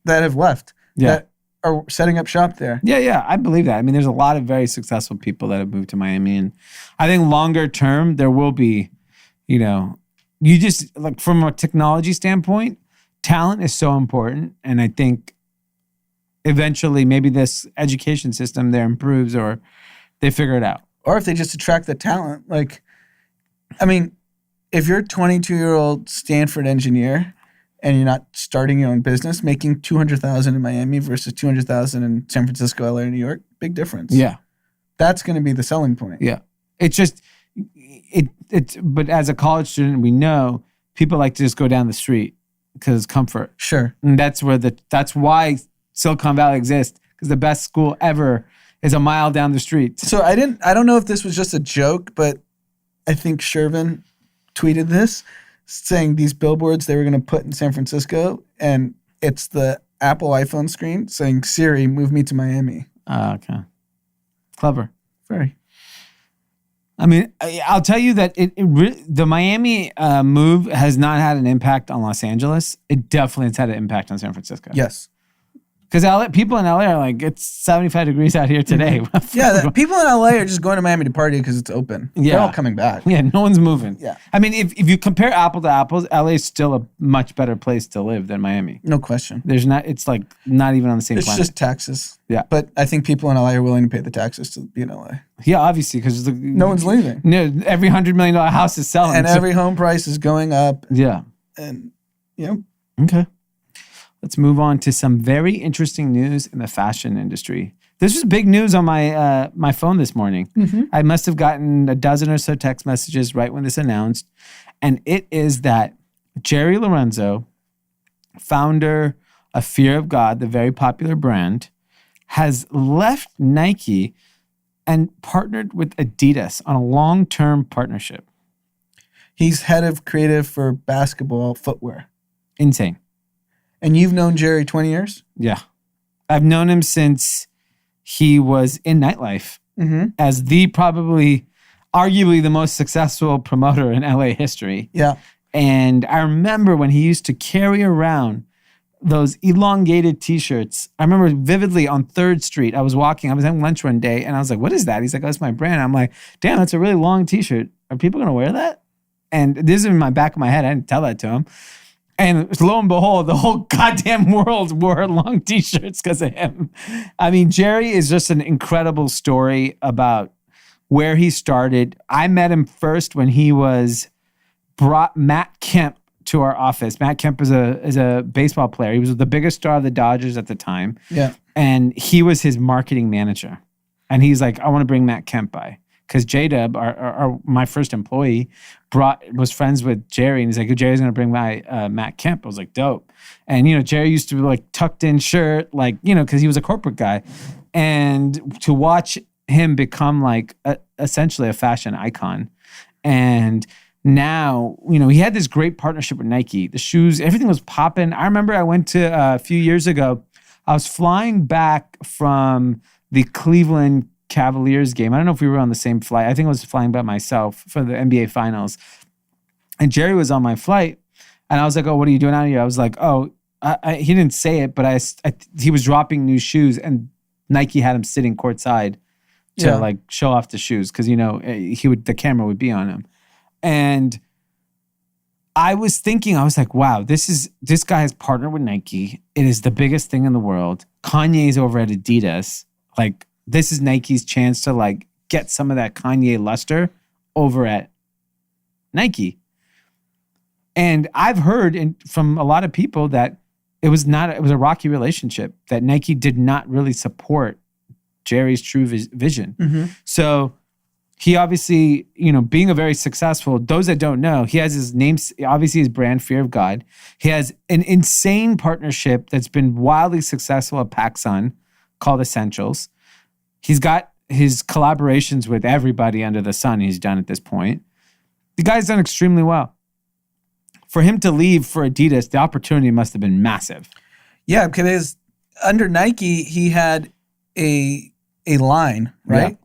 that have left that are setting up shop there. Yeah, I believe that. I mean, there's a lot of very successful people that have moved to Miami, and I think longer term there will be, you just from a technology standpoint, talent is so important, and I think eventually maybe this education system there improves or they figure it out. Or if they just attract the talent. if you're a 22-year-old Stanford engineer and you're not starting your own business, making $200,000 in Miami versus $200,000 in San Francisco, LA, or New York, big difference. Yeah. That's going to be the selling point. Yeah. It's just, but as a college student, we know people like to just go down the street because it's comfort. Sure. And that's why Silicon Valley exists, because the best school ever is a mile down the street. So I don't know if this was just a joke, but I think Shervin tweeted this saying these billboards they were going to put in San Francisco, and it's the Apple iPhone screen saying, Siri, move me to Miami. Okay. Clever. Very. I mean, I'll tell you that the Miami move has not had an impact on Los Angeles. It definitely has had an impact on San Francisco. Yes. Because people in LA are like, it's 75 degrees out here today. Yeah, people in LA are just going to Miami to party because it's open. Yeah. They're all coming back. Yeah, no one's moving. Yeah. I mean, if you compare apple to apples, LA is still a much better place to live than Miami. No question. It's like not even on the same It's planet. just taxes. Yeah. But I think people in LA are willing to pay the taxes to be in LA. Yeah, obviously, because No one's leaving. No, every $100 million house is selling. And every home price is going up. Yeah. And, you know. Okay. Let's move on to some very interesting news in the fashion industry. This was big news on my my phone this morning. Mm-hmm. I must have gotten a dozen or so text messages right when this announced. And it is that Jerry Lorenzo, founder of Fear of God, the very popular brand, has left Nike and partnered with Adidas on a long-term partnership. He's head of creative for basketball footwear. Insane. And you've known Jerry 20 years? Yeah. I've known him since he was in nightlife as arguably the most successful promoter in LA history. Yeah. And I remember when he used to carry around those elongated t-shirts. I remember vividly on 3rd Street, I was having lunch one day and I was like, what is that? He's like, oh, that's my brand. I'm like, damn, that's a really long t-shirt. Are people going to wear that? And this is in my back of my head. I didn't tell that to him. And lo and behold, the whole goddamn world wore long t-shirts because of him. I mean, Jerry is just an incredible story about where he started. I met him first when he brought Matt Kemp to our office. Matt Kemp is a baseball player. He was the biggest star of the Dodgers at the time. Yeah. And he was his marketing manager. And he's like, I want to bring Matt Kemp by. Because J-Dub, my first employee, was friends with Jerry, and he's like, Jerry's going to bring by Matt Kemp. I was like, dope. And, Jerry used to be like tucked in shirt, like, because he was a corporate guy. And to watch him become like essentially a fashion icon. And now, he had this great partnership with Nike. The shoes, everything was popping. I remember I went to a few years ago, I was flying back from the Cleveland Cavaliers game. I don't know if we were on the same flight. I think I was flying by myself for the NBA Finals. And Jerry was on my flight. And I was like, oh, what are you doing out here? I was like, oh, he didn't say it, but he was dropping new shoes and Nike had him sitting courtside to like show off the shoes because, the camera would be on him. And I was thinking, I was like, wow, this guy has partnered with Nike. It is the biggest thing in the world. Kanye's over at Adidas. Like, this is Nike's chance to like get some of that Kanye luster over at Nike. And I've heard from a lot of people that it was a rocky relationship, that Nike did not really support Jerry's true vision. Mm-hmm. So he obviously, being a very successful, those that don't know, he has his name, obviously his brand, Fear of God. He has an insane partnership that's been wildly successful at PacSun called Essentials. He's got his collaborations with everybody under the sun he's done at this point. The guy's done extremely well. For him to leave for Adidas, the opportunity must have been massive. Yeah, because under Nike, he had a line, right?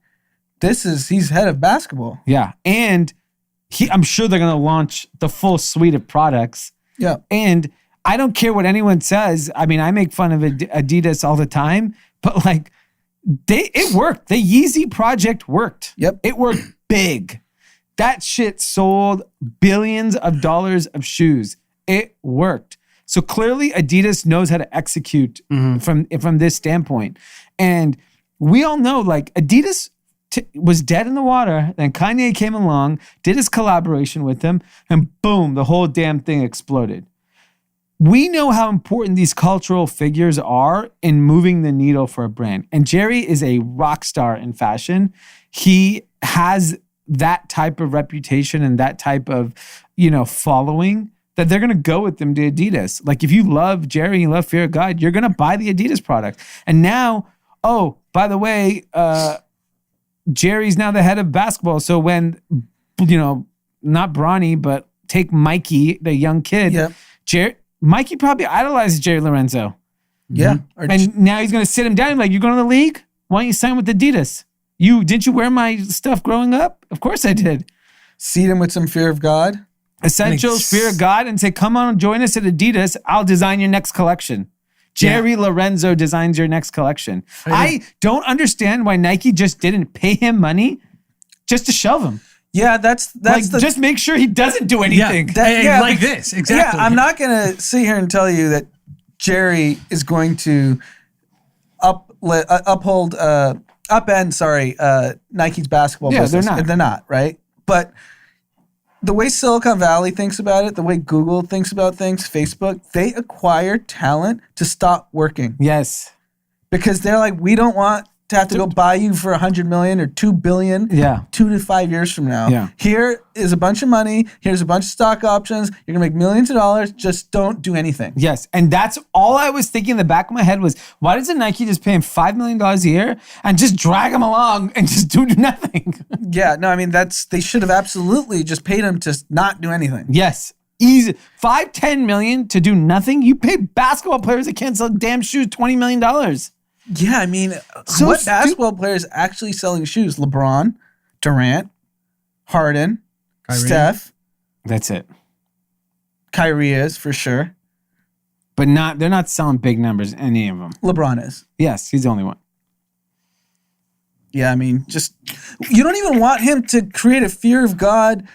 Yeah. He's head of basketball. Yeah. And I'm sure they're going to launch the full suite of products. Yeah. And I don't care what anyone says. I mean, I make fun of Adidas all the time, but like, it worked. The Yeezy project worked. Yep. It worked big. That shit sold billions of dollars of shoes. It worked. So clearly Adidas knows how to execute from this standpoint. And we all know, like, Adidas was dead in the water. Then Kanye came along, did his collaboration with him, and boom, the whole damn thing exploded. We know how important these cultural figures are in moving the needle for a brand. And Jerry is a rock star in fashion. He has that type of reputation and that type of, following that they're going to go with them to Adidas. Like if you love Jerry and you love Fear of God, you're going to buy the Adidas product. And now, oh, by the way, Jerry's now the head of basketball. So when, not Bronny, but take Mikey, the young kid, Mikey probably idolizes Jerry Lorenzo. Yeah. And now he's going to sit him down and like, you going to the league? Why don't you sign with Adidas? Didn't you wear my stuff growing up? Of course I did. Seed him with some Fear of God. Essentials, Fear of God, and say, come on, join us at Adidas. I'll design your next collection. Jerry Lorenzo designs your next collection. I don't understand why Nike just didn't pay him money just to shelve him. Yeah, that's just make sure he doesn't do anything. This exactly. Yeah, I'm not gonna sit here and tell you that Jerry is going to upend Nike's basketball business. They're not, right? But the way Silicon Valley thinks about it, the way Google thinks about things, Facebook, they acquire talent to stop working. Yes. Because they're like, we don't want to have to go buy you for $100 million or $2 billion 2 to 5 years from now. Yeah. Here is a bunch of money. Here's a bunch of stock options. You're going to make millions of dollars. Just don't do anything. Yes. And that's all I was thinking in the back of my head was, why doesn't Nike just pay him $5 million a year and just drag him along and just do nothing? Yeah. No, I mean, they should have absolutely just paid him to not do anything. Yes. Easy. $5-10 million to do nothing? You pay basketball players that can't sell damn shoes $20 million. Yeah, I mean, what basketball players actually selling shoes? LeBron, Durant, Harden, Kyrie. Steph. That's it. Kyrie is for sure. But they're not selling big numbers, any of them. LeBron is. Yes, he's the only one. Yeah, I mean, just you don't even want him to create a Fear of God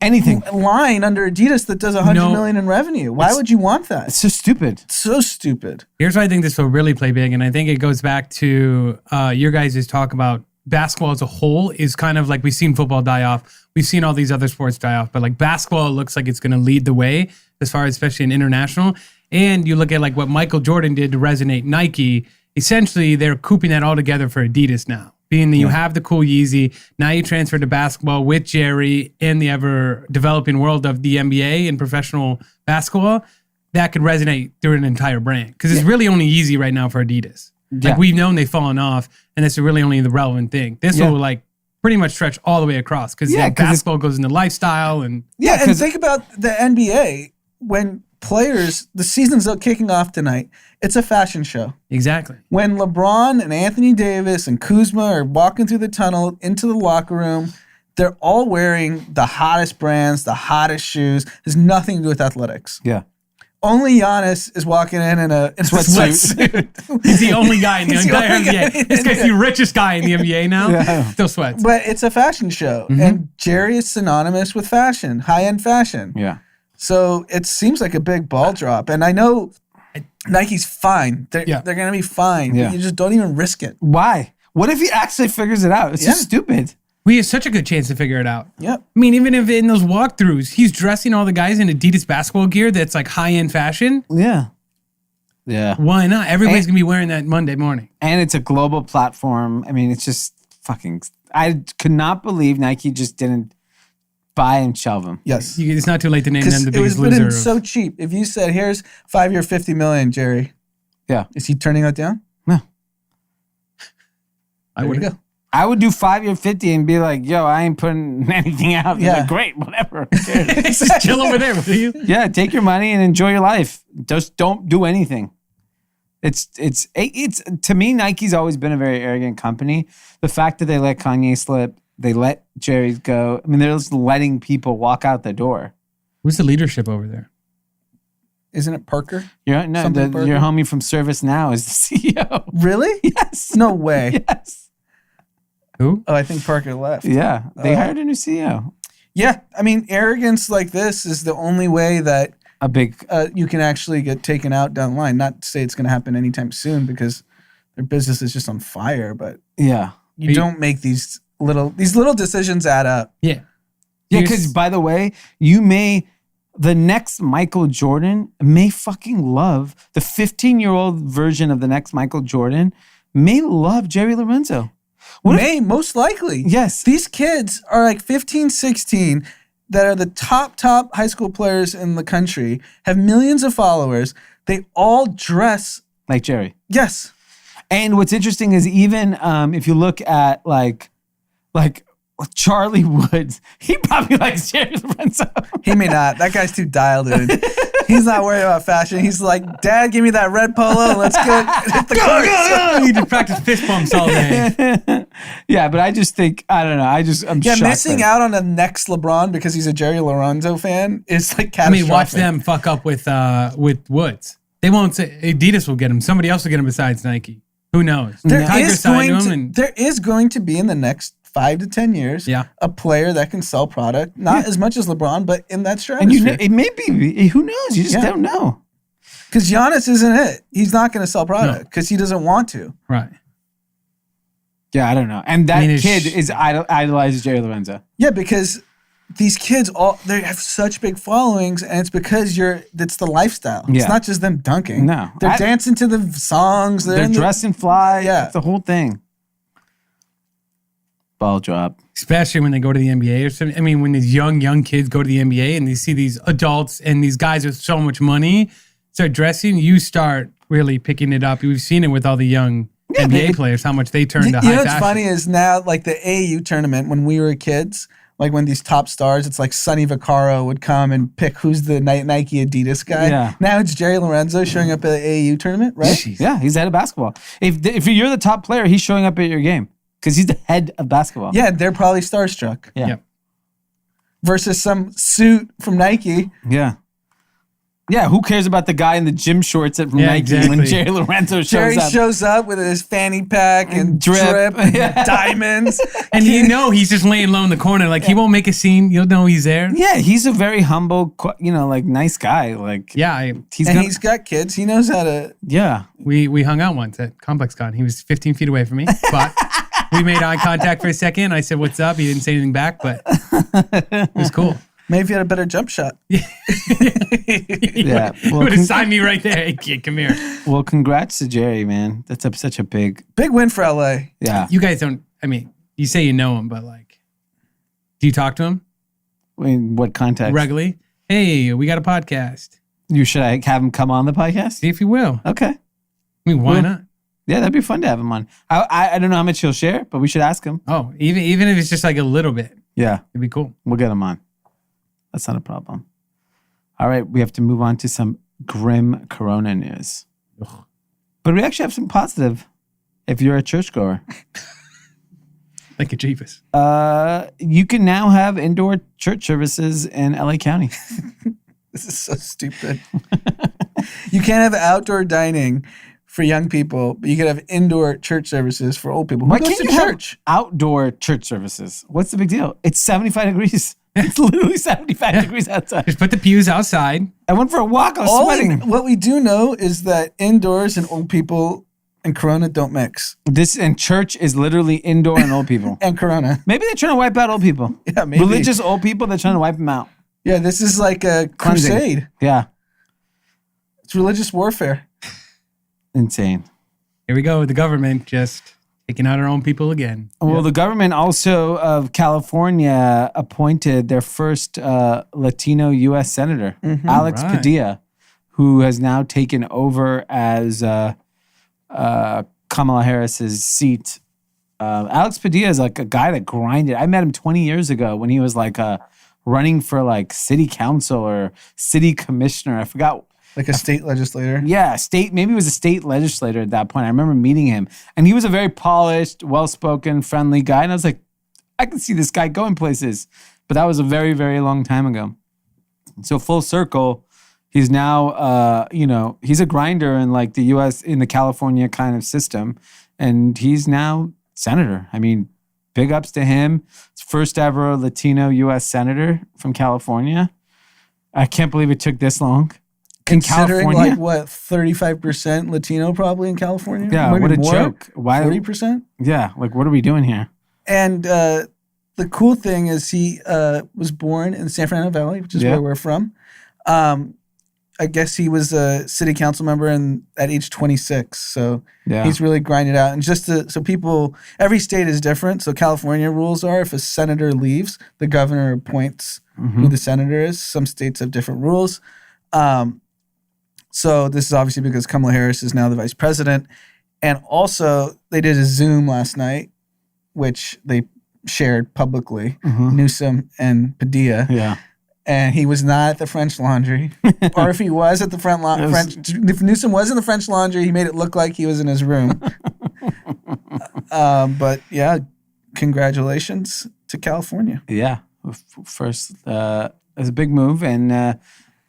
anything line under Adidas that does $100 million in revenue. Why would you want that? It's so stupid. So stupid. Here's why I think this will really play big, and I think it goes back to your guys' talk about basketball as a whole is kind of like we've seen football die off. We've seen all these other sports die off, but like basketball looks like it's going to lead the way as far as especially in international. And you look at like what Michael Jordan did to resonate Nike. Essentially, they're cooping that all together for Adidas now. Being that you have the cool Yeezy, now you transfer to basketball with Jerry in the ever-developing world of the NBA and professional basketball, that could resonate through an entire brand. Because it's really only Yeezy right now for Adidas. Yeah. Like we've known they've fallen off, and that's really only the relevant thing. This will like pretty much stretch all the way across because basketball goes into lifestyle and and think about the NBA when players, the season's kicking off tonight. It's a fashion show. exactly. When LeBron and Anthony Davis and Kuzma are walking through the tunnel into the locker room, they're all wearing the hottest brands, the hottest shoes. There's nothing to do with athletics. Yeah. Only Giannis is walking in a sweatsuit. He's the only guy in the He's the entire only guy NBA. This guy's the richest guy in the NBA now. Yeah. Still sweats. But it's a fashion show. And Jerry is synonymous with fashion, high-end fashion. Yeah. So it seems like a big ball drop. And I know Nike's fine. They're going to be fine. Yeah. You just don't even risk it. Why? What if he actually figures it out? It's just stupid. We have such a good chance to figure it out. Yep. I mean, even if in those walkthroughs, he's dressing all the guys in Adidas basketball gear that's like high-end fashion. Yeah. Yeah. Why not? Everybody's going to be wearing that Monday morning. And it's a global platform. I mean, it's just fucking... I could not believe Nike just didn't buy and shelve him. Yes. It's not too late to name them the It was biggest loser. so cheap. If you said, here's 5-year, $50 million, Jerry. Yeah. Is he turning that down? No. There you go. I would do 5-year 50 and be like, yo, I ain't putting anything out. Yeah. Like, great, whatever. Just chill over there, will you? Yeah, take your money and enjoy your life. Just don't do anything. It's to me, Nike's always been a very arrogant company. The fact that they let Kanye slip, they let Jerry go. I mean, they're just letting people walk out the door. Who's the leadership over there? Isn't it Parker? Your Parker? homie from ServiceNow is the CEO. Really? Yes. No way. Yes. Who? Oh, I think Parker left. Yeah, they hired a new CEO. Yeah, I mean, arrogance like this is the only way that A big... you can actually get taken out down the line. Not to say it's going to happen anytime soon because their business is just on fire, but Yeah. you don't make these little decisions add up. Yeah. Yeah, because by the way, the next Michael Jordan may fucking love the 15-year-old version of the next Michael Jordan may love Jerry Lorenzo. Most likely. Yes. These kids are like 15, 16 that are the top high school players in the country, have millions of followers. They all dress like Jerry. Yes. And what's interesting is even if you look at like Charlie Woods, he probably likes Jerry Lorenzo. He may not. That guy's too dialed in. He's not worried about fashion. He's like, Dad, give me that red polo. Let's go hit the court. You need to practice fist bumps all day. Yeah, but I just think, I don't know. I'm shocked. Missing out on the next LeBron because he's a Jerry Lorenzo fan is like catastrophic. I mean, watch them fuck up with Woods. They won't say Adidas will get him. Somebody else will get him besides Nike. Who knows? There is going to be in the next 5 to 10 years, a player that can sell product, not as much as LeBron, but in that stratosphere. And it may be, who knows? You just don't know. Because Giannis isn't it. He's not going to sell product because he doesn't want to. Right. Yeah, I don't know. And that kid idolizes Jerry Lorenzo. Yeah, because these kids they have such big followings, and it's because it's the lifestyle. Yeah. It's not just them dunking. No. They're dancing to the songs. They're dressing fly. Yeah. It's the whole thing. Ball drop. Especially when they go to the NBA or something. I mean, when these young kids go to the NBA and they see these adults and these guys with so much money start dressing, you start really picking it up. We've seen it with all the young NBA players, how much they turn to high fashion. You know what's funny is now, like the AAU tournament, when we were kids, like when these top stars, it's like Sonny Vaccaro would come and pick who's the Nike Adidas guy. Yeah. Now it's Jerry Lorenzo showing up at the AAU tournament, right? Yeah, he's the head of basketball. If you're the top player, he's showing up at your game. Because he's the head of basketball. Yeah, they're probably starstruck. Yeah. Yep. Versus some suit from Nike. Yeah. Yeah, who cares about the guy in the gym shorts from Nike exactly. when Jerry Lorenzo shows up? Shows up with his fanny pack and drip and diamonds. And he's just laying low in the corner. Like, he won't make a scene. You'll know he's there. Yeah, he's a very humble, nice guy. Like, he's got kids. He knows how to... Yeah. We hung out once at ComplexCon. He was 15 feet away from me, but... We made eye contact for a second. I said, "What's up?" He didn't say anything back, but it was cool. Maybe if you had a better jump shot. Yeah. Well, would have signed me right there. Hey, kid, come here. Well, congrats to Jerry, man. That's such a big win for LA. Yeah. You guys don't, I mean, you say you know him, but like, do you talk to him? In what context? Regularly? Hey, we got a podcast. Should I have him come on the podcast? See if he will. Okay. I mean, why not? Yeah, that'd be fun to have him on. I don't know how much he'll share, but we should ask him. Oh, even if it's just like a little bit. Yeah. It'd be cool. We'll get him on. That's not a problem. All right, we have to move on to some grim Corona news. Ugh. But we actually have some positive if you're a churchgoer. Like a Jeepus. You can now have indoor church services in LA County. This is so stupid. You can't have outdoor dining for young people, but you could have indoor church services for old people. Why can't you have outdoor church services? What's the big deal? It's 75 degrees. It's literally 75 degrees outside. Just put the pews outside. I went for a walk. I was sweating. What we do know is that indoors and old people and Corona don't mix. And church is literally indoor and old people. And Corona. Maybe they're trying to wipe out old people. Yeah, maybe. Religious old people, they're trying to wipe them out. Yeah, this is like a crusade. Yeah. It's religious warfare. Insane. Here we go. The government just taking out our own people again. Well, the government also of California appointed their first Latino U.S. Senator, Alex Padilla, who has now taken over as Kamala Harris's seat. Alex Padilla is like a guy that grinded. I met him 20 years ago when he was like running for like city council or city commissioner. I forgot. Like a state legislator? Yeah, maybe he was a state legislator at that point. I remember meeting him. And he was a very polished, well-spoken, friendly guy. And I was like, I can see this guy going places. But that was a very, very long time ago. So full circle, he's now, he's a grinder in like the U.S., in the California kind of system. And he's now senator. I mean, big ups to him. It's first ever Latino U.S. senator from California. I can't believe it took this long. Considering California? like what 35% Latino probably in California. Yeah, Maybe what a more? joke. Why? 40%. Yeah, like what are we doing here? And the cool thing is he was born in the San Fernando Valley, which is where we're from. I guess he was a city council member at age 26. So he's really grinded out. And just so people, every state is different. So California rules are if a senator leaves, the governor appoints who the senator is. Some states have different rules. So this is obviously because Kamala Harris is now the vice president. And also they did a Zoom last night, which they shared publicly, Newsom and Padilla. Yeah. And he was not at the French Laundry. Or if he was at the if Newsom was in the French Laundry, he made it look like he was in his room. But yeah, congratulations to California. Yeah. First, it's a big move. And,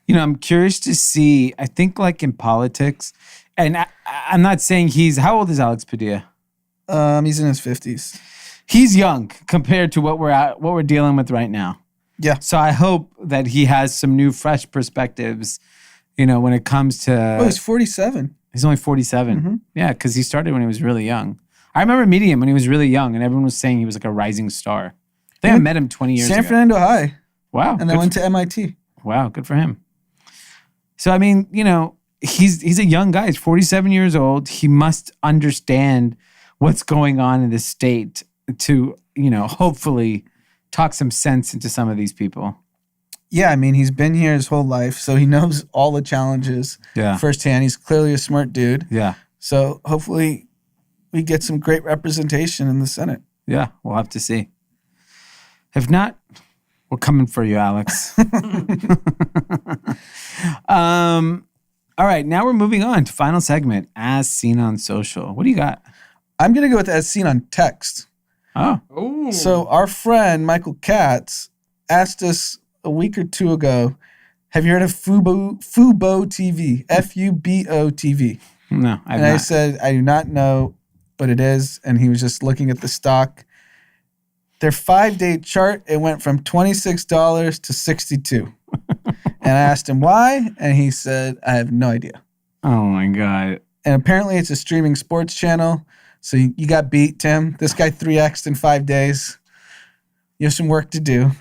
I'm curious to see, I think like in politics, and I'm not saying how old is Alex Padilla? He's in his 50s. He's young compared to what we're dealing with right now. Yeah. So I hope that he has some new, fresh perspectives, when it comes to... Oh, he's 47. He's only 47. Yeah, because he started when he was really young. I remember meeting him when he was really young, and everyone was saying he was like a rising star. I think I met him 20 years ago. San Fernando High. Wow. And then went to MIT. Wow, good for him. So, I mean, he's a young guy. He's 47 years old. He must understand what's going on in the state to, hopefully... talk some sense into some of these people. Yeah, I mean, he's been here his whole life, so he knows all the challenges firsthand. He's clearly a smart dude. Yeah. So hopefully we get some great representation in the Senate. Yeah, we'll have to see. If not, we're coming for you, Alex. All right, now we're moving on to final segment, As Seen on Social. What do you got? I'm going to go with As Seen on Text. Oh. Ooh. So our friend Michael Katz asked us a week or two ago, have you heard of Fubo TV? Fubo TV. No, I've and not. I said, I do not know what it is. And he was just looking at the stock. Their 5-day chart, it went from $26 to $62. And I asked him why, and he said, I have no idea. Oh my God. And apparently it's a streaming sports channel. So you got beat, Tim. This guy 3x'd in 5 days. You have some work to do.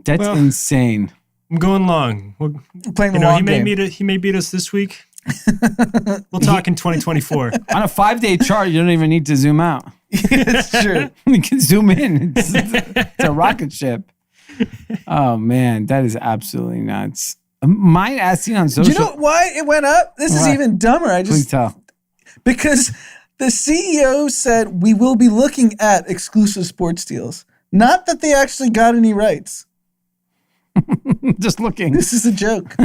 That's insane. I'm going long. We're playing the long game. He may beat us this week. We'll talk in 2024. On a 5-day chart, you don't even need to zoom out. It's true. You can zoom in. It's a rocket ship. Oh, man. That is absolutely nuts. Mine As Seen on Social. Do you know why it went up? This is even dumber. Please tell. Because the CEO said we will be looking at exclusive sports deals. Not that they actually got any rights. Just looking. This is a joke.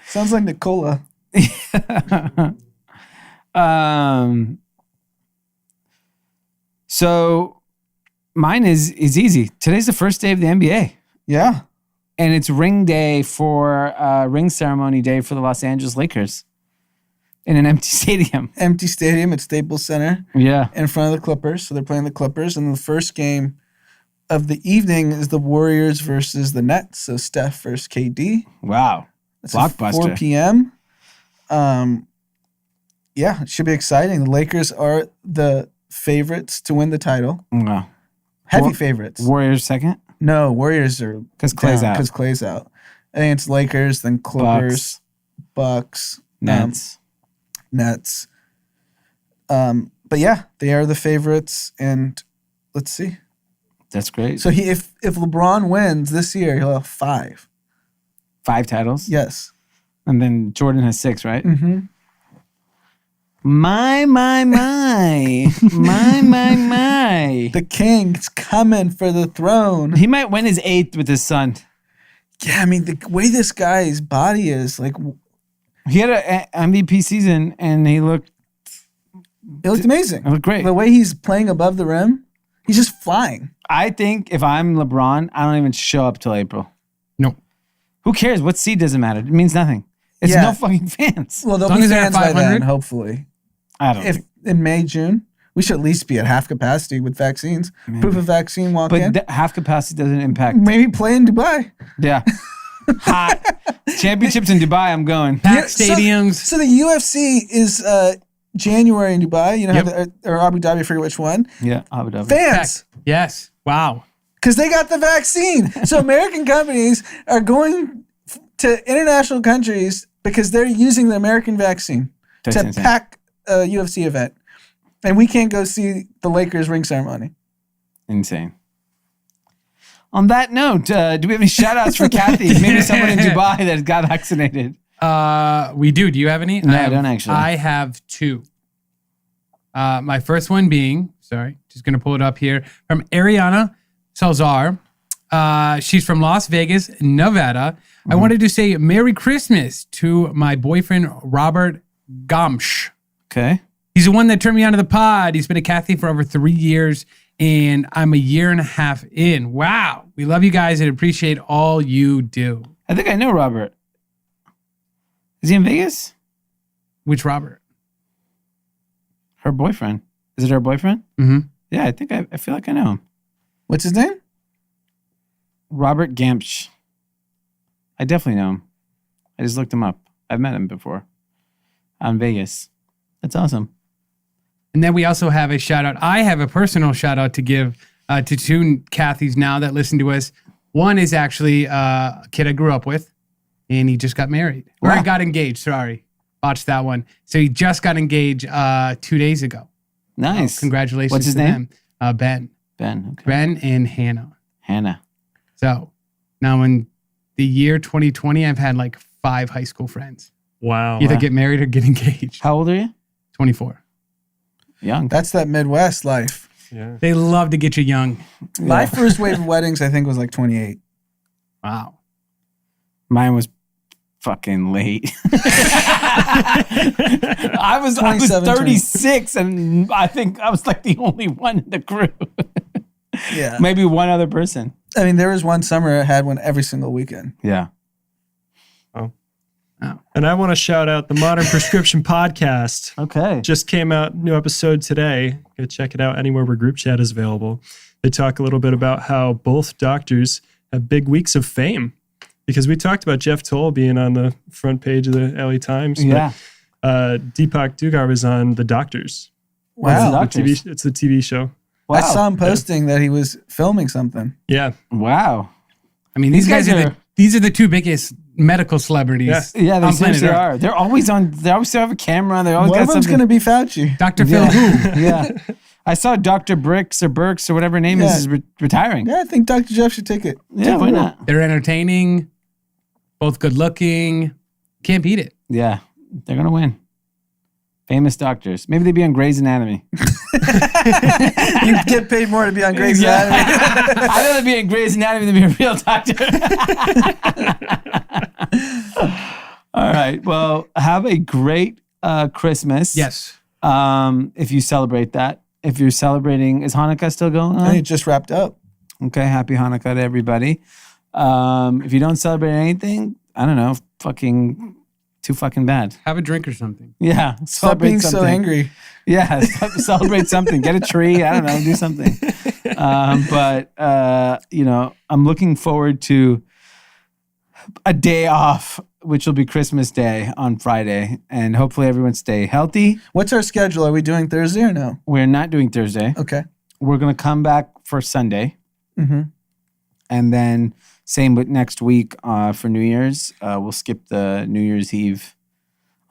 Sounds like Nicola. So mine is easy. Today's the first day of the NBA. Yeah. And it's ring day ring ceremony day for the Los Angeles Lakers in an empty stadium. Empty stadium at Staples Center. Yeah. In front of the Clippers. So they're playing the Clippers. And the first game of the evening is the Warriors versus the Nets. So Steph versus KD. Wow. It's Blockbuster. 4 p.m. Yeah, it should be exciting. The Lakers are the favorites to win the title. Wow. Heavy favorites. Warriors second? No, Warriors are because Clay's out. Because Clay's out. I think it's Lakers, then Clippers, Bucks, Nets. Nets. But yeah, they are the favorites, and let's see. That's great. So if LeBron wins this year, he'll have 5. 5 titles? Yes. And then Jordan has 6, right? Mm-hmm. My. My. The king's coming for the throne. He might win his 8th with his son. Yeah, I mean, the way this guy's body is, like... He had an MVP season, and he looked amazing. It looked great. The way he's playing above the rim, he's just flying. I think if I'm LeBron, I don't even show up till April. Nope. Who cares? What seed doesn't matter. It means nothing. It's no fucking fans. Well, there'll As long be as they're fans at by 500? then, hopefully. I don't think. In May, June, we should at least be at half capacity with vaccines. Maybe. Proof of vaccine walk in. But half capacity doesn't impact. Maybe play in Dubai. Yeah. Hot. Championships in Dubai, I'm going. Packed stadiums. So the UFC is January in Dubai. You know, Yep. or Abu Dhabi, I forget which one. Yeah, Abu Dhabi. Fans, Yes. Wow. because they got the vaccine. So American companies are going to international countries because they're using the American vaccine That's to insane. pack a UFC event. And we can't go see the Lakers ring ceremony. Insane. On that note, do we have any shout outs for Kathy? Maybe someone in Dubai that got vaccinated. We do. Do you have any? No, I don't actually. I have two. My first one being, just going to pull it up here, from Ariana Salzar. She's from Las Vegas, Nevada. I wanted to say Merry Christmas to my boyfriend, Robert Gomsch. Okay. He's the one that turned me onto the pod. He's been a Kathy for over 3 years, and I'm a year and a half in. Wow. We love you guys and appreciate all you do. I think I know Robert. Is he in Vegas? Which Robert? Her boyfriend. Is it her boyfriend? Mm-hmm. Yeah, I think I feel like I know him. What's his name? Robert Gamsch. I definitely know him. I just looked him up. I've met him before. Out in Vegas. That's awesome. And then we also have a shout out. I have a personal shout out to give to two Kathys now that listen to us. One is actually a kid I grew up with, and he just got married. Or Wow. got engaged, sorry. Botched that one. So he just got engaged 2 days ago. Nice. Congratulations What's his to name? them. Ben. Ben. Okay. Ben and Hannah. Hannah. So now in the year 2020, I've had like 5 high school friends. Wow. Either get married or get engaged. How old are you? 24. Young. That's that Midwest life. Yeah. They love to get you young. My first wave of weddings, I think, was like 28. Wow. Mine was fucking late. I was 27, 36, and I think I was like the only one in the crew. Yeah. Maybe one other person. I mean, there was one summer I had one every single weekend. Yeah. And I want to shout out the Modern Prescription Podcast. Okay. Just came out, new episode today. Go check it out anywhere where group chat is available. They talk a little bit about how both doctors have big weeks of fame. Because we talked about Jeff Toll being on the front page of the LA Times. Yeah. Deepak Dugar was on The Doctors. Wow. Doctors? It's a TV show. Wow. I saw him posting that he was filming something. Yeah. Wow. I mean, these guys are these are the two biggest medical celebrities. Yeah, they on planet seriously Earth. are. They're always on. They always have a camera. They always One got of them's something. going to be Fauci. Dr. Phil who? Yeah. I saw Dr. Bricks or Burks or whatever her name is retiring. Yeah, I think Dr. Jeff should take it. Yeah, why not? They're entertaining, both good looking. Can't beat it. Yeah, they're going to win. Famous doctors. Maybe they'd be on Grey's Anatomy. You get paid more to be on Grey's Anatomy. I'd rather be in Grey's Anatomy than be a real doctor. All right. Well, have a great Christmas. Yes. If you celebrate that. If you're celebrating, is Hanukkah still going I think on? it just wrapped up. Okay. Happy Hanukkah to everybody. If you don't celebrate anything, I don't know, too fucking bad. Have a drink or something. Yeah. Stop being so angry. Yeah, celebrate something. Get a tree. I don't know. Do something. But I'm looking forward to a day off, which will be Christmas Day on Friday, and hopefully everyone stay healthy. What's our schedule? Are we doing Thursday or no? We're not doing Thursday. Okay. We're gonna come back for Sunday, and then same with next week for New Year's. We'll skip the New Year's Eve.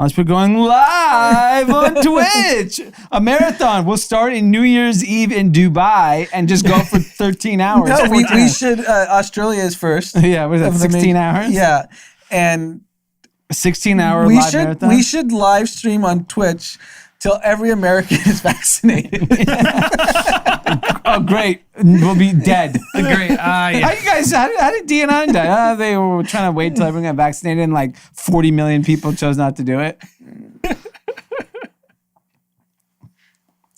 Unless we're going live on Twitch. A marathon. We'll start in New Year's Eve in Dubai and just go for 13 hours. No, 14 we hours. should. Australia is first. Yeah, what is that, Of the 16 main- hours? Yeah. And 16-hour we live should marathon? we should live stream on Twitch till every American is vaccinated. Oh, great. We'll be dead. Great. How you guys, how did D&I die? They were trying to wait till everyone got vaccinated and like 40 million people chose not to do it.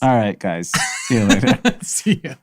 All right, guys. See you later. See ya.